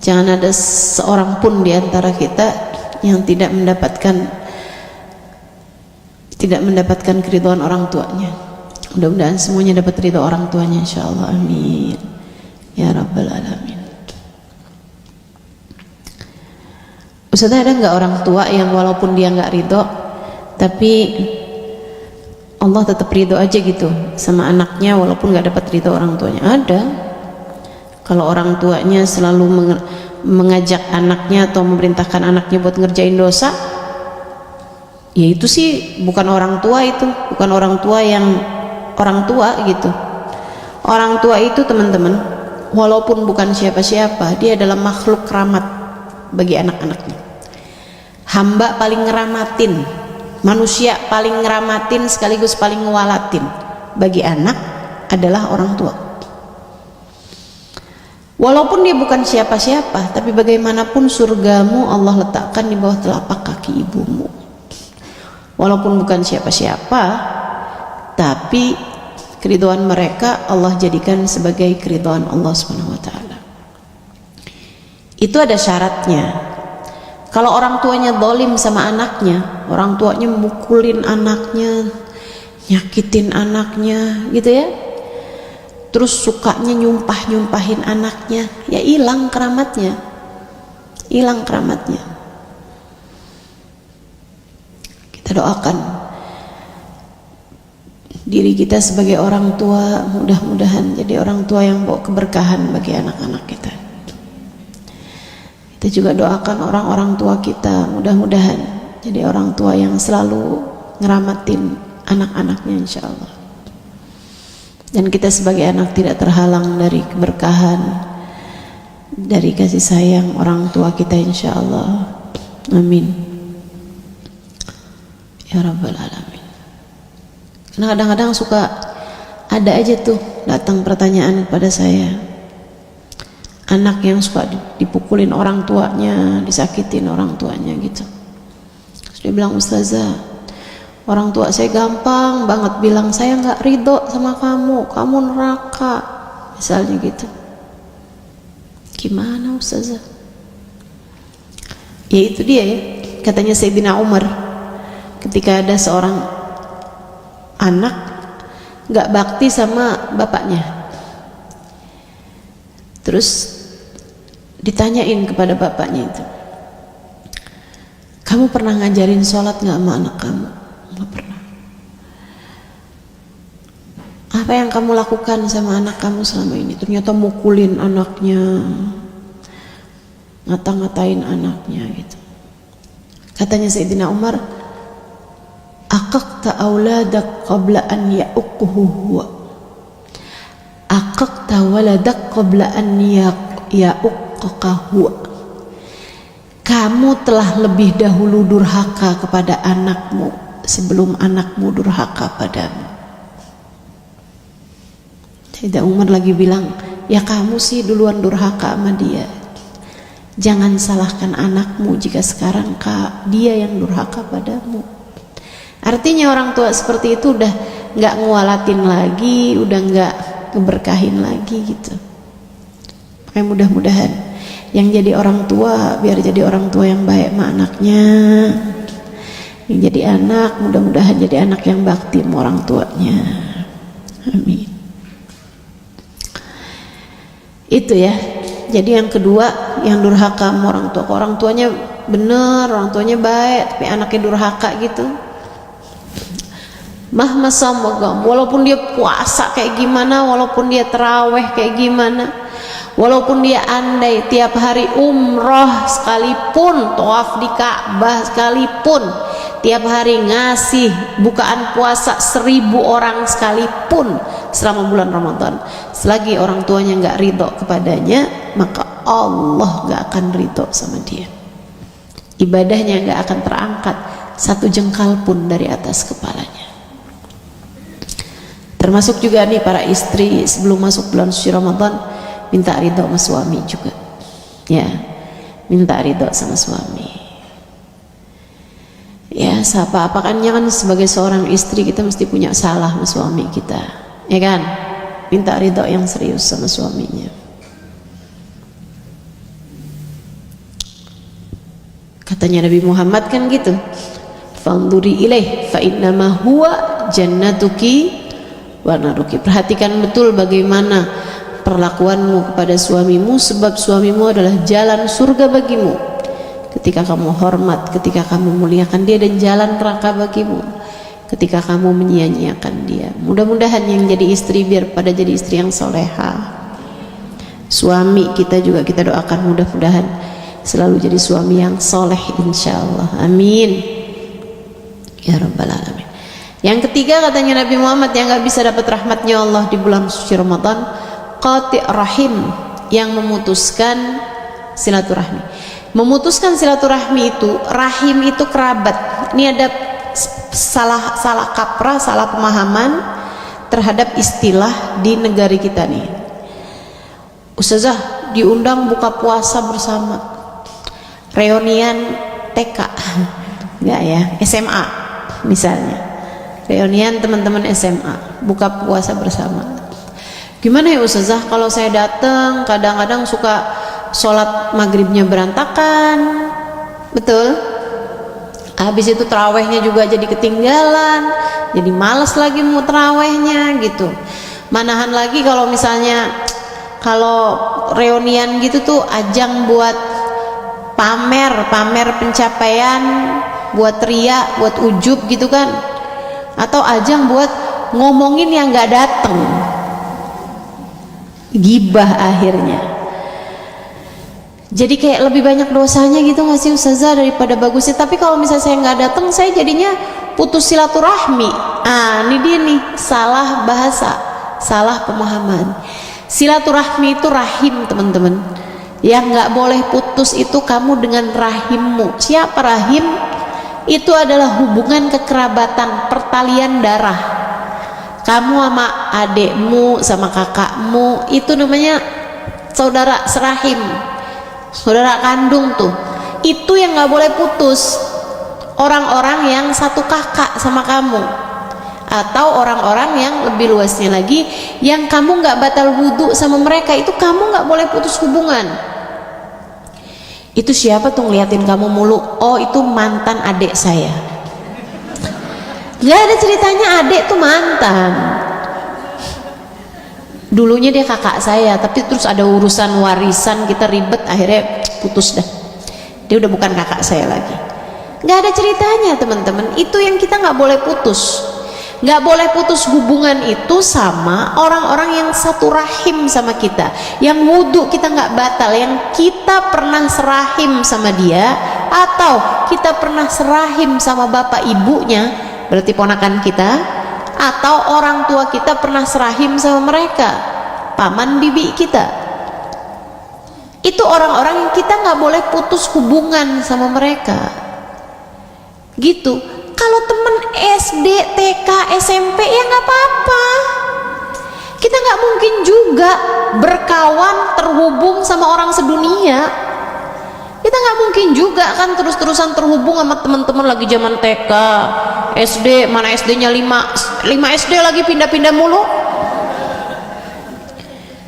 Jangan ada seorang pun di antara kita yang tidak mendapatkan keridhaan orang tuanya. Mudah-mudahan semuanya dapat ridha orang tuanya insyaallah, amin ya rabbal alamin. Ustaz, ada nggak orang tua yang walaupun dia nggak ridho tapi Allah tetap ridho aja gitu sama anaknya walaupun nggak dapat ridho orang tuanya? Ada. Kalau orang tuanya selalu mengajak anaknya atau memerintahkan anaknya buat ngerjain dosa, ya itu sih bukan orang tua, itu bukan orang tua yang orang tua gitu. Orang tua itu teman-teman, walaupun bukan siapa-siapa, dia adalah makhluk rahmat bagi anak-anaknya. Hamba paling ngeramatin, manusia paling ngeramatin sekaligus paling ngewalatin bagi anak adalah orang tua. Walaupun dia bukan siapa-siapa, tapi bagaimanapun surgamu Allah letakkan di bawah telapak kaki ibumu. Walaupun bukan siapa-siapa, tapi keridhaan mereka Allah jadikan sebagai keridhaan Allah Subhanahu wa taala. Itu ada syaratnya. Kalau orang tuanya zalim sama anaknya, orang tuanya memukulin anaknya, nyakitin anaknya gitu ya, terus sukanya nyumpahin anaknya, ya hilang keramatnya, hilang keramatnya. Kita doakan diri kita sebagai orang tua, mudah-mudahan jadi orang tua yang bawa keberkahan bagi anak-anak kita. Kita juga doakan orang-orang tua kita, mudah-mudahan jadi orang tua yang selalu ngeramatin anak-anaknya insya Allah. Dan kita sebagai anak tidak terhalang dari keberkahan, dari kasih sayang orang tua kita insya Allah. Amin ya Rabbal Alamin. Karena kadang-kadang suka ada aja tuh datang pertanyaan kepada saya, anak yang suka dipukulin orang tuanya, disakitin orang tuanya gitu. Terus dia bilang, Ustazah, orang tua saya gampang banget bilang saya nggak ridho sama kamu, kamu neraka, misalnya gitu. Gimana Ustazah? Ya itu dia ya, katanya Sayyidina Umar, ketika ada seorang anak nggak bakti sama bapaknya, terus ditanyain kepada bapaknya itu, kamu pernah ngajarin sholat nggak sama anak kamu? Nggak pernah. Apa yang kamu lakukan sama anak kamu selama ini? Ternyata mukulin anaknya, ngata-ngatain anaknya gitu. Katanya Sayyidina Umar, aqaqta auladak qabla an ya'uqquhu huwa, aqaqta waladak qabla an ya'uqqaka huwa. Kamu telah lebih dahulu durhaka kepada anakmu sebelum anakmu durhaka padamu. Sayyidina Umar lagi bilang, ya kamu sih duluan durhaka sama dia. Jangan salahkan anakmu jika sekarang dia yang durhaka padamu. Artinya orang tua seperti itu udah nggak ngewalatin lagi, udah nggak ngeberkahin lagi gitu. Makanya mudah-mudahan yang jadi orang tua biar jadi orang tua yang baik sama anaknya. Yang jadi anak mudah-mudahan jadi anak yang bakti sama orang tuanya. Amin. Itu ya. Jadi yang kedua, yang durhaka sama orang tua. Orang tuanya bener, orang tuanya baik, tapi anaknya durhaka gitu. Walaupun dia puasa kayak gimana, walaupun dia terawih kayak gimana, walaupun dia andai tiap hari umroh sekalipun, tawaf di Ka'bah sekalipun, tiap hari ngasih bukaan puasa 1000 orang sekalipun selama bulan Ramadan, selagi orang tuanya nggak ridho kepadanya, maka Allah nggak akan ridho sama dia. Ibadahnya nggak akan terangkat satu jengkal pun dari atas kepalanya. Termasuk juga nih para istri sebelum masuk bulan suci Ramadan, minta ridho sama suami juga ya, minta ridho sama suami ya. Apa kan jangan sebagai seorang istri kita mesti punya salah sama suami kita ya kan, minta ridho yang serius sama suaminya. Katanya Nabi Muhammad kan gitu, fanduri ilaih fa innama huwa jannatuki wa naruki. Perhatikan betul bagaimana perlakuanmu kepada suamimu, sebab suamimu adalah jalan surga bagimu. Ketika kamu hormat, ketika kamu muliakan dia, dan jalan neraka bagimu ketika kamu menyia-nyiakan dia. Mudah-mudahan yang jadi istri biar pada jadi istri yang soleha, Suami kita juga kita doakan mudah-mudahan selalu jadi suami yang soleh insyaallah, amin ya rabbal alamin. Yang ketiga katanya Nabi Muhammad yang gak bisa dapat rahmatnya Allah di bulan suci Ramadan, qati' rahim, yang memutuskan silaturahmi. Memutuskan silaturahmi itu, rahim itu kerabat. Ini ada salah kaprah, salah pemahaman terhadap istilah di negara kita nih. Ustazah diundang buka puasa bersama, reunian TK enggak ya, SMA misalnya, reunian teman-teman SMA buka puasa bersama. Gimana ya Ustazah kalau saya datang kadang-kadang suka sholat maghribnya berantakan, betul? Habis itu terawihnya juga jadi ketinggalan, jadi males lagi mau terawihnya gitu. Manahan lagi kalau misalnya kalau reunian gitu tuh ajang buat pamer pencapaian, buat ria, buat ujub gitu kan, atau ajang buat ngomongin yang gak dateng, gibah akhirnya. Jadi kayak lebih banyak dosanya gitu gak sih Ustazah daripada bagusnya. Tapi kalau misalnya saya gak dateng, saya jadinya putus silaturahmi. Ini dia nih, salah bahasa, salah pemahaman. Silaturahmi itu rahim teman-teman. Yang gak boleh putus itu kamu dengan rahimmu. Siapa rahim? Itu adalah hubungan kekerabatan, pertalian darah. Kamu sama adekmu, sama kakakmu, itu namanya saudara serahim, saudara kandung tuh. Itu yang gak boleh putus. Orang-orang yang satu kakak sama kamu, atau orang-orang yang lebih luasnya lagi yang kamu nggak batal wudhu sama mereka, itu kamu nggak boleh putus hubungan. Itu siapa tuh ngeliatin kamu mulu? Oh itu mantan adik saya. Gak ada ceritanya adik tuh mantan, dulunya dia kakak saya, tapi terus ada urusan warisan kita ribet, akhirnya putus dah, dia udah bukan kakak saya lagi. Gak ada ceritanya teman-teman. Itu yang kita nggak boleh putus. Nggak boleh putus hubungan itu sama orang-orang yang satu rahim sama kita, yang wudhu kita nggak batal, yang kita pernah serahim sama dia, atau kita pernah serahim sama bapak ibunya, berarti ponakan kita, atau orang tua kita pernah serahim sama mereka, paman bibi kita. Itu orang-orang yang kita nggak boleh putus hubungan sama mereka gitu. Kalau temen SD, TK, SMP ya nggak apa-apa. Kita nggak mungkin juga berkawan terhubung sama orang sedunia. Kita nggak mungkin juga kan terus-terusan terhubung sama teman-teman lagi zaman TK, SD, mana SD-nya 5 SD lagi pindah-pindah mulu.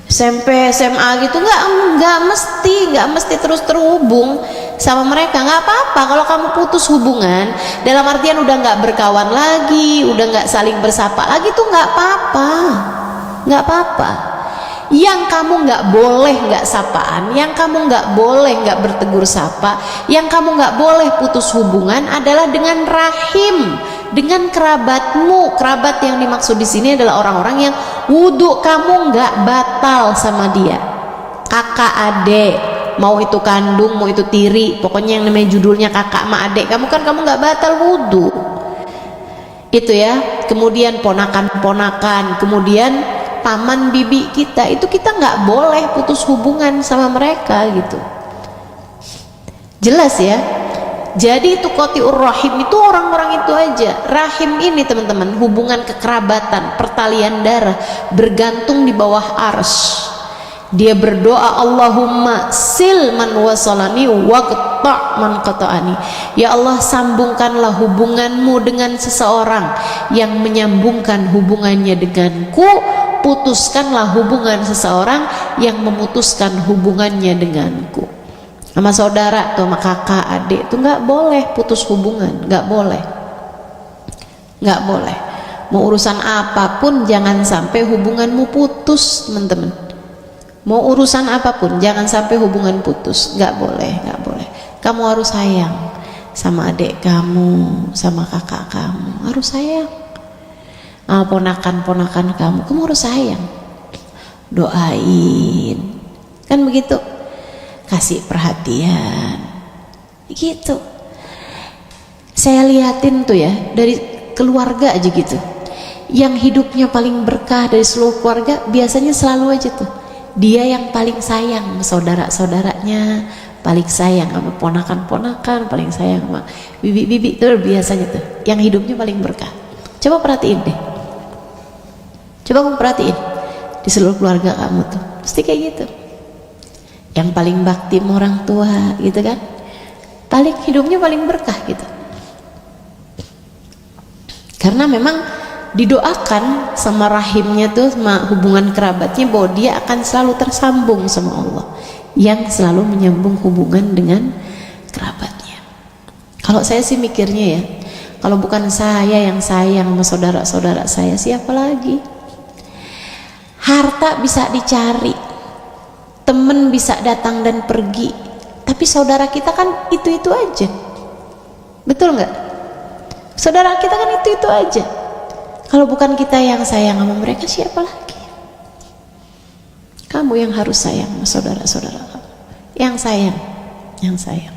SMP, SMA gitu nggak mesti terus terhubung sama mereka. Nggak apa-apa kalau kamu putus hubungan, dalam artian udah nggak berkawan lagi, udah nggak saling bersapa lagi, tuh nggak apa-apa. Yang kamu nggak boleh nggak sapaan, yang kamu nggak boleh nggak bertegur sapa, yang kamu nggak boleh putus hubungan adalah dengan rahim, dengan kerabatmu. Kerabat yang dimaksud di sini adalah orang-orang yang wudhu kamu nggak batal sama dia, kakak adik, mau itu kandung mau itu tiri, pokoknya yang namanya judulnya kakak sama adik kamu kan, kamu nggak batal wudhu itu ya. Kemudian ponakan-ponakan, kemudian paman bibi kita, itu kita nggak boleh putus hubungan sama mereka gitu. Jelas ya. Jadi itu qati'ur rahim itu orang-orang itu aja. Rahim ini teman-teman hubungan kekerabatan, pertalian darah, bergantung di bawah arsy. Dia berdoa, Allahumma sil man wasalani waqta' man qata'ani. Ya Allah, sambungkanlah hubunganmu dengan seseorang yang menyambungkan hubungannya denganku, putuskanlah hubungan seseorang yang memutuskan hubungannya denganku. Sama saudara tuh, sama kakak, adik tuh nggak boleh putus hubungan, nggak boleh. Mau urusan apapun jangan sampai hubunganmu putus, teman-teman. Mau urusan apapun jangan sampai hubungan putus, nggak boleh. Kamu harus sayang sama adik kamu, sama kakak kamu, harus sayang. Ponakan-ponakan kamu harus sayang, doain, Kan begitu. Kasih perhatian. Gitu. Saya liatin tuh ya, dari keluarga aja gitu. Yang hidupnya paling berkah dari seluruh keluarga biasanya selalu aja tuh dia yang paling sayang sama saudara-saudaranya, paling sayang sama ponakan-ponakan, paling sayang sama bibi-bibi. Itu biasanya tuh yang hidupnya paling berkah. Coba perhatiin deh, coba kamu perhatiin di seluruh keluarga kamu tuh pasti kayak gitu. Yang paling bakti sama orang tua gitu kan, paling hidupnya paling berkah gitu. Karena memang didoakan sama rahimnya tuh, sama hubungan kerabatnya, bahwa dia akan selalu tersambung sama Allah, yang selalu menyambung hubungan dengan kerabatnya. Kalau saya sih mikirnya ya, kalau bukan saya yang sayang sama saudara-saudara saya, siapa lagi? Harta bisa dicari, temen bisa datang dan pergi, tapi saudara kita kan itu-itu aja. Betul nggak? Saudara kita kan itu-itu aja. Kalau bukan kita yang sayang sama mereka, siapa lagi? Kamu yang harus sayang sama saudara-saudara kamu. Yang sayang, yang sayang.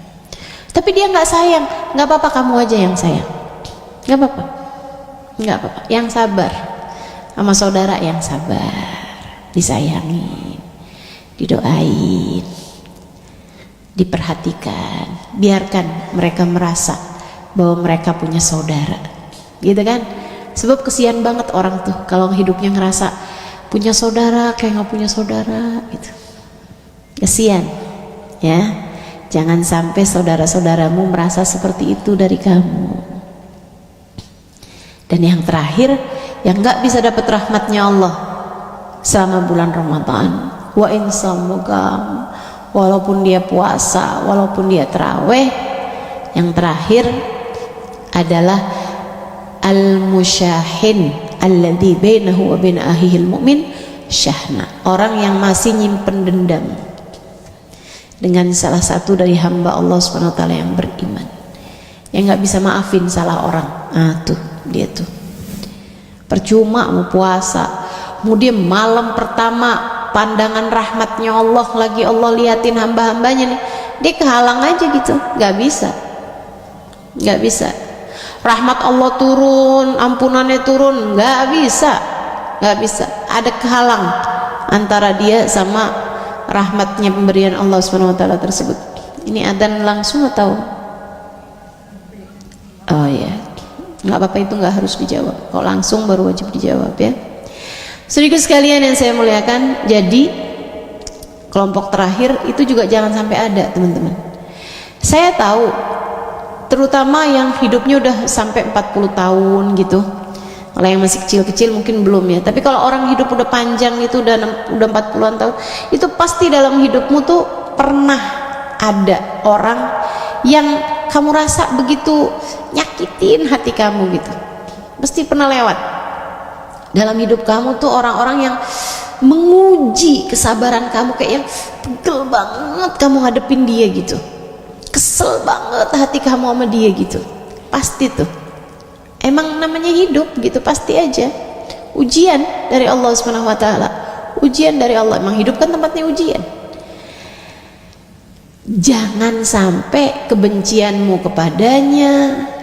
Tapi dia nggak sayang, nggak apa-apa, kamu aja yang sayang. Nggak apa-apa, nggak apa-apa. Yang sabar sama saudara, yang sabar, disayangin, didoain, diperhatikan. Biarkan mereka merasa bahwa mereka punya saudara, gitu kan? Sebab kesian banget orang tuh kalau hidupnya ngerasa punya saudara kayak nggak punya saudara gitu. Kesian ya. Jangan sampai saudara-saudaramu merasa seperti itu dari kamu. Dan yang terakhir, yang nggak bisa dapat rahmatnya Allah selama bulan Ramadan, wa insamugam, walaupun dia puasa, walaupun dia terawih, yang terakhir adalah al-musyahin alladzi bainahu wa bain akhihil mu'min syahna, orang yang masih nyimpen dendam dengan salah satu dari hamba Allah Subhanahu wa taala yang beriman, yang nggak bisa maafin salah orang. Tuh dia tuh, percuma mau puasa, kemudian malam pertama pandangan rahmatnya Allah lagi Allah liatin hamba-hambanya nih, dia kehalang aja gitu, nggak bisa, nggak bisa. Rahmat Allah turun, ampunannya turun, nggak bisa, nggak bisa. Ada kehalang antara dia sama rahmatnya pemberian Allah Subhanahu wa taala tersebut. Ini adzan langsung atau? Oh ya, nggak apa-apa, itu nggak harus dijawab. Kalau langsung baru wajib dijawab ya. Sedikit sekalian yang saya muliakan, jadi kelompok terakhir itu juga jangan sampai ada, teman-teman. Saya tahu, terutama yang hidupnya udah sampai 40 tahun gitu. Kalau yang masih kecil-kecil mungkin belum ya. Tapi kalau orang hidup udah panjang itu, udah 40-an tahun, itu pasti dalam hidupmu tuh pernah ada orang yang kamu rasa begitu nyakitin hati kamu gitu. Pasti pernah lewat dalam hidup kamu tuh orang-orang yang menguji kesabaran kamu, kayak yang pegel banget kamu ngadepin dia gitu. Kesel banget hati kamu sama dia gitu. Pasti tuh, emang namanya hidup gitu, pasti aja ujian dari Allah Subhanahu wa taala. Ujian dari Allah, emang hidup kan tempatnya ujian. Jangan sampai kebencianmu kepadanya,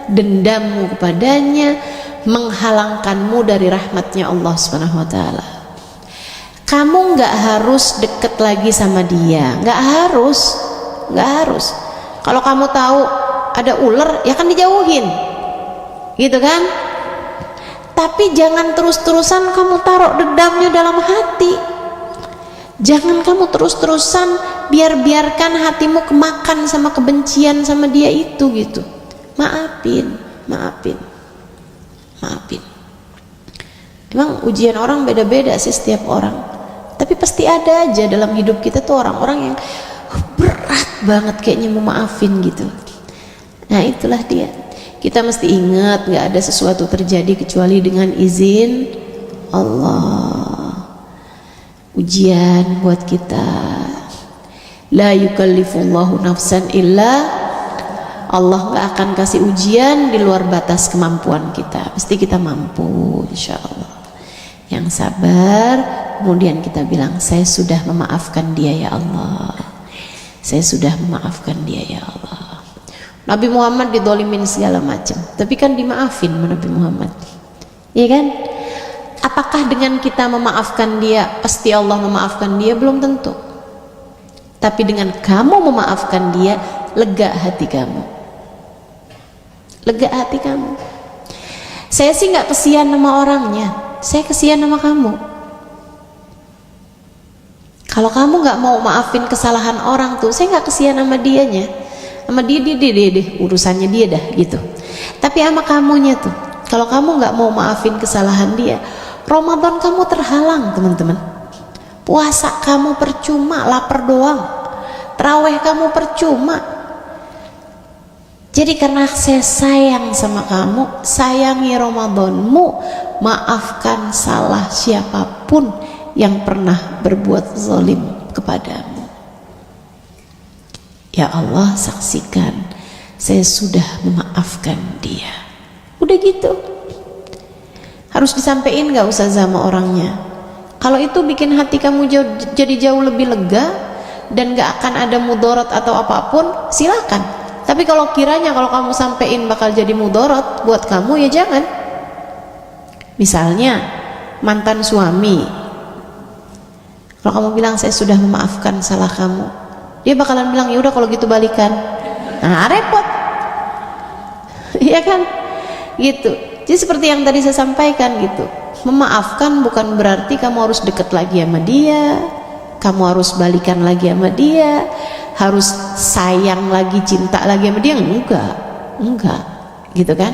dendammu kepadanya menghalangkanmu dari rahmatnya Allah Subhanahu wa taala. Kamu nggak harus deket lagi sama dia, nggak harus, nggak harus. Kalau kamu tahu ada ular, ya kan dijauhin, gitu kan? Tapi jangan terus-terusan kamu taruh dendamnya dalam hati. Jangan kamu terus-terusan biarkan hatimu kemakan sama kebencian sama dia itu gitu. Maafin, maafin, maafin. Emang ujian orang beda-beda sih setiap orang. Tapi pasti ada aja dalam hidup kita tuh orang-orang yang berat banget kayaknya mau maafin gitu. Nah itulah dia, kita mesti ingat gak ada sesuatu terjadi kecuali dengan izin Allah. Ujian buat kita. La yukallifullahu nafsan illa, Allah gak akan kasih ujian di luar batas kemampuan kita. Pasti kita mampu insya Allah. Yang sabar, kemudian kita bilang, saya sudah memaafkan dia ya Allah, saya sudah memaafkan dia ya Allah. Nabi Muhammad didolimin segala macam, tapi kan dimaafin sama Nabi Muhammad, iya kan? Apakah dengan kita memaafkan dia pasti Allah memaafkan dia? Belum tentu. Tapi dengan kamu memaafkan dia, lega hati kamu, lega hati kamu. Saya sih nggak kesian sama orangnya, saya kesian sama kamu. Kalau kamu nggak mau maafin kesalahan orang tuh, saya nggak kesian sama dianya, sama dia urusannya dia dah gitu. Tapi sama kamunya tuh, kalau kamu nggak mau maafin kesalahan dia, Ramadan kamu terhalang teman-teman. Puasa kamu percuma, lapar doang. Tarawih kamu percuma. Jadi karena saya sayang sama kamu, sayangi Ramadanmu, maafkan salah siapapun yang pernah berbuat zalim kepadamu. Ya Allah, saksikan saya sudah memaafkan dia. Udah gitu. Harus disampaikan, gak usah sama orangnya. Kalau itu bikin hati kamu jadi jauh lebih lega dan gak akan ada mudarat atau apapun, silakan. Tapi kalau kiranya kalau kamu sampein bakal jadi mudarat buat kamu, ya jangan. Misalnya mantan suami, kalau kamu bilang saya sudah memaafkan salah kamu, dia bakalan bilang ya udah kalau gitu balikan. Nah, repot. Iya kan? Gitu. Jadi seperti yang tadi saya sampaikan gitu, memaafkan bukan berarti kamu harus deket lagi sama dia, kamu harus balikan lagi sama dia, harus sayang lagi, cinta lagi sama dia, enggak gitu kan.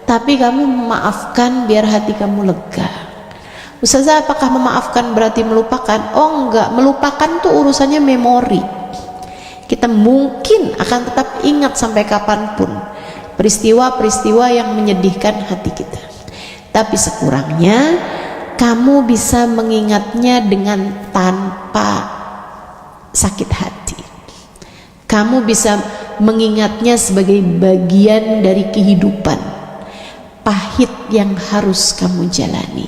Tapi kamu memaafkan biar hati kamu lega. Ustazah, apakah memaafkan berarti melupakan? Oh enggak, melupakan tuh urusannya memori. Kita mungkin akan tetap ingat sampai kapanpun peristiwa-peristiwa yang menyedihkan hati kita, tapi sekurangnya kamu bisa mengingatnya dengan tanpa sakit hati. Kamu bisa mengingatnya sebagai bagian dari kehidupan pahit yang harus kamu jalani.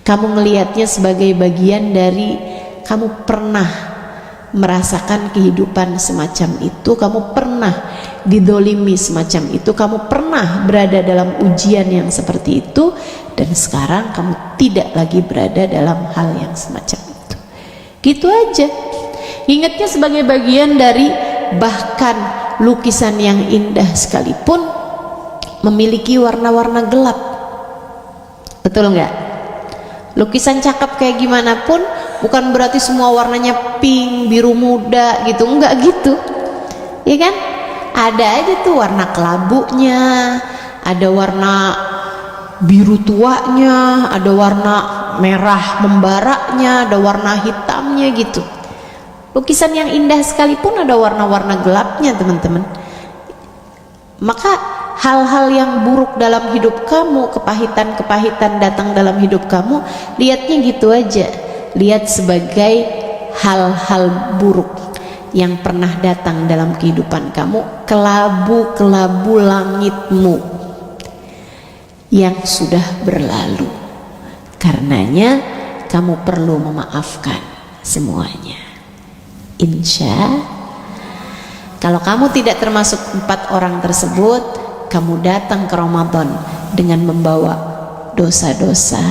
Kamu melihatnya sebagai bagian dari kamu pernah merasakan kehidupan semacam itu, kamu pernah didolimi semacam itu, kamu pernah berada dalam ujian yang seperti itu, dan sekarang kamu tidak lagi berada dalam hal yang semacam itu. Gitu aja. Ingatnya sebagai bagian dari, bahkan lukisan yang indah sekalipun memiliki warna-warna gelap. Betul nggak? Lukisan cakep kayak gimana pun bukan berarti semua warnanya pink, biru muda gitu, enggak gitu, ya kan? Ada aja tuh warna kelabunya, ada warna biru tuanya, ada warna merah membaraknya, ada warna hitamnya gitu. Lukisan yang indah sekalipun ada warna-warna gelapnya teman-teman. Maka hal-hal yang buruk dalam hidup kamu, kepahitan-kepahitan datang dalam hidup kamu, lihatnya gitu aja, lihat sebagai hal-hal buruk yang pernah datang dalam kehidupan kamu, kelabu-kelabu langitmu yang sudah berlalu. Karenanya kamu perlu memaafkan semuanya. Insya, kalau kamu tidak termasuk 4 orang tersebut, kamu datang ke Ramadan dengan membawa dosa-dosa,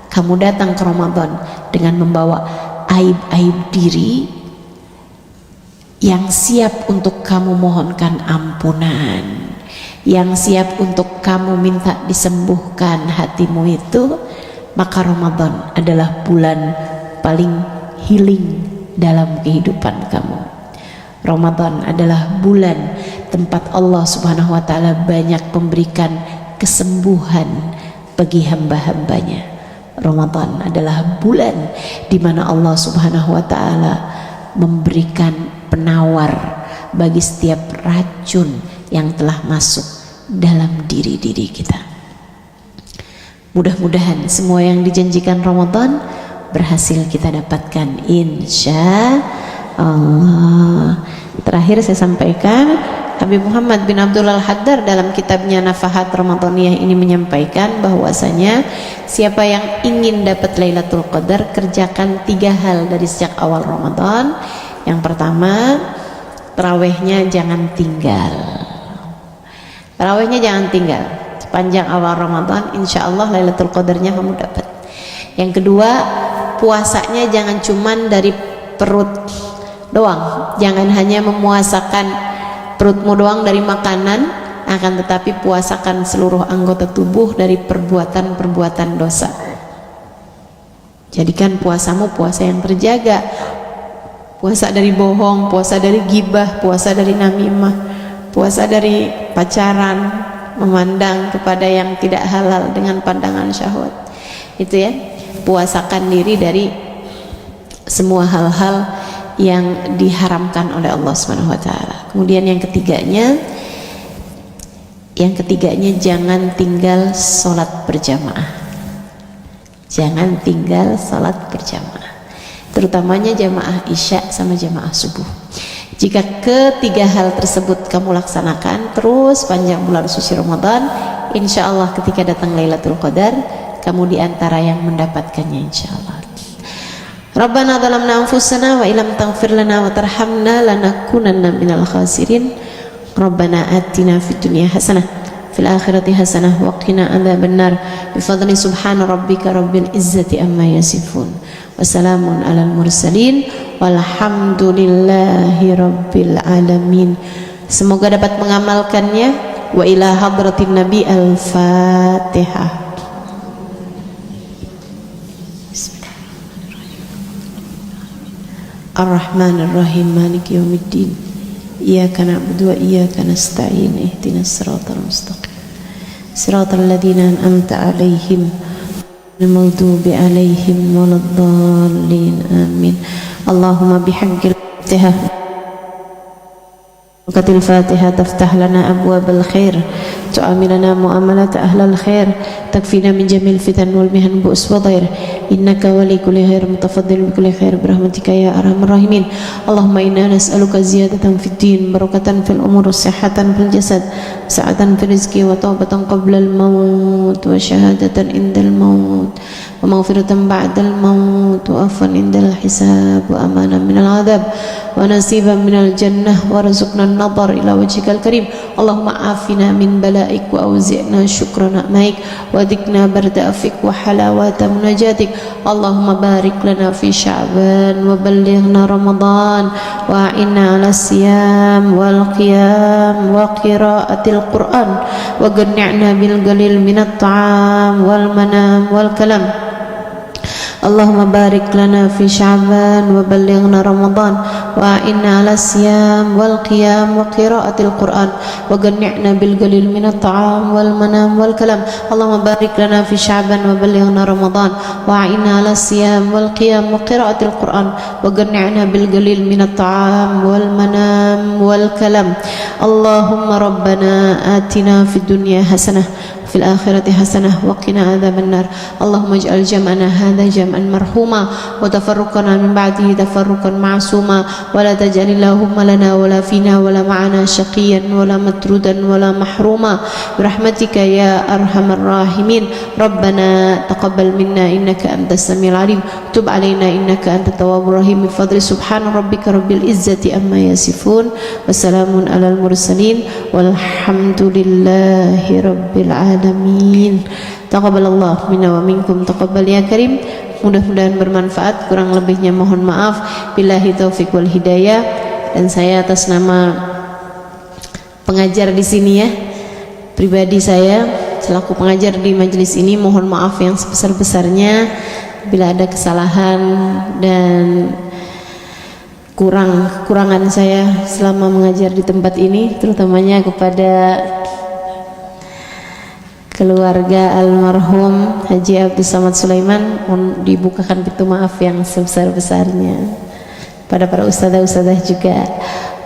kamu datang ke Ramadan dengan membawa aib-aib diri yang siap untuk kamu mohonkan ampunan, yang siap untuk kamu minta disembuhkan hatimu itu. Maka Ramadan adalah bulan paling healing dalam kehidupan kamu. Ramadan adalah bulan tempat Allah Subhanahu wa ta'ala banyak memberikan kesembuhan bagi hamba-hambanya. Ramadan adalah bulan di mana Allah Subhanahu wa ta'ala memberikan penawar bagi setiap racun yang telah masuk dalam diri-diri kita. Mudah-mudahan semua yang dijanjikan Ramadan berhasil kita dapatkan, insya Allah. Terakhir saya sampaikan, Habib Muhammad bin Abdul Al-Haddad dalam kitabnya Nafahat Ramadaniyah ini menyampaikan bahwasanya siapa yang ingin dapat Lailatul Qadar, kerjakan 3 hal dari sejak awal Ramadan. Yang pertama, tarawihnya jangan tinggal. Tarawihnya jangan tinggal sepanjang awal Ramadan, insya Allah Lailatul Qadarnya kamu dapat. Yang kedua, puasanya jangan cuman dari perut doang, jangan hanya memuasakan perutmu doang dari makanan, akan tetapi puasakan seluruh anggota tubuh dari perbuatan-perbuatan dosa. Jadikan puasamu puasa yang terjaga, puasa dari bohong, puasa dari gibah, puasa dari namimah, puasa dari pacaran, memandang kepada yang tidak halal dengan pandangan syahwat. Itu ya, puasakan diri dari semua hal-hal yang diharamkan oleh Allah Subhanahu wa taala. Kemudian yang ketiganya jangan tinggal sholat berjamaah. Jangan tinggal sholat berjamaah, terutamanya jamaah isya sama jamaah subuh. Jika ketiga hal tersebut kamu laksanakan terus panjang bulan suci Ramadan, insya Allah ketika datang Lailatul Qadar kamu diantara yang mendapatkannya, insya Allah. Rabbana zalamna anfusana wa illam taghfir lana wa tarhamna lanakunanna minal khasirin. Rabbana atina fid dunya hasanah fil akhirati hasanah wa qina adzabannar. Bi fadli subhana rabbika rabbil izzati amma yasifun. Wassalamun alal mursalin walhamdulillahi rabbil alamin. Semoga dapat mengamalkannya. Wa ila hadratin nabi al-Fatihah. Ar-Rahmanir-Rahim Maliki Yaumiddin. Iyyaka na'budu wa iyyaka nasta'in. Ihdinas siratal mustaqim. Siratal ladzina an'amta 'alaihim ghairil maghdubi 'alaihim waladdallin. Amin. Allahumma bihaqqil Fatihah Al-Fatihah taftah lana abwabal khair, tu'amilana mu'amalat ahlal khair, takfina min jamil fitan wal mihan bu'us wa dhair. Innaka wali kulli khair mutafaddil bi kulli khair birahmatika ya arhamar rahimin. Allahumma inna nas'aluka ziyadatan fid din, barakatan fil umur, sihhatan fil jasad, sa'atan fil rizqi wa taubatan qabla al maut wa syahadatan indal maut wa maghfiratan ba'dal maut wa afwan indal hisab wa amanan minal adab wa nasiban minal jannah wa rizqna an-nadhar ila wajhikal karim. Allahumma afina min bala'ik wa awzi'na syukra ni'maik wa dhikna barda afik wa halawata munajatik. Allahumma barik lana fi Sya'ban wa ballighna Ramadan wa a'inna 'ala siyam wal qiyam wa qiraatil Qur'an wa ghni'na bil qalil minat ta'am wal manam wal kalam. Allahumma barik lana fi Sya'ban wa ballighna Ramadan wa a'inna 'ala siyam wal qiyam wa qiraatil Qur'an wa ghni'na bil qalil minat ta'am wal manam wal kalam. Allahumma barik lana fi Sya'ban wa ballighna Ramadan wa a'inna 'ala siyam wal qiyam wa qiraatil Qur'an wa ghni'na bil qalil minat ta'am wal manam wal kalam. Allahumma rabbana atina fid dunya hasanah fil akhirati hasanah wa qina adzabannar. Allahumma ij'al jam'ana hadza jam'an marhuma wa tafarruqana min ba'dihi tafarruqan ma'suma wa la taj'al Allahumma lana wa la fina wa la ma'ana shaqiyan wa la matrudan wa la mahruma birahmatika ya arhamar rahimin. Rabbana taqabbal minna innaka antas samiul alim, tub alaina innaka antat tawwabur rahim. Bi fadli subhana rabbika rabbil izzati amma yasifun wa salamun alal mursalin walhamdulillahi rabbil alamin. Taqabbalallah minna wa minkum, taqabbal ya karim. Mudah-mudahan bermanfaat, kurang lebihnya mohon maaf. Billahi taufik wal hidayah. Dan saya atas nama pengajar di sini ya, pribadi saya selaku pengajar di majelis ini, mohon maaf yang sebesar-besarnya bila ada kesalahan dan kurangan saya selama mengajar di tempat ini, terutamanya kepada keluarga almarhum Haji Abdul Samad Sulaiman. Mohon dibukakan pintu maaf yang sebesar-besarnya. Pada para ustadzah-ustadzah juga,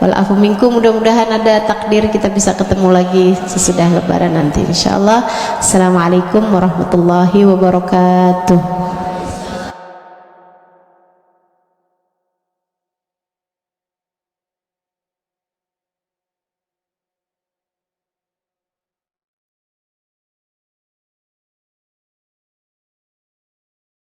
walafu minkum. Mudah-mudahan ada takdir kita bisa ketemu lagi sesudah lebaran nanti insyaallah. Assalamualaikum warahmatullahi wabarakatuh.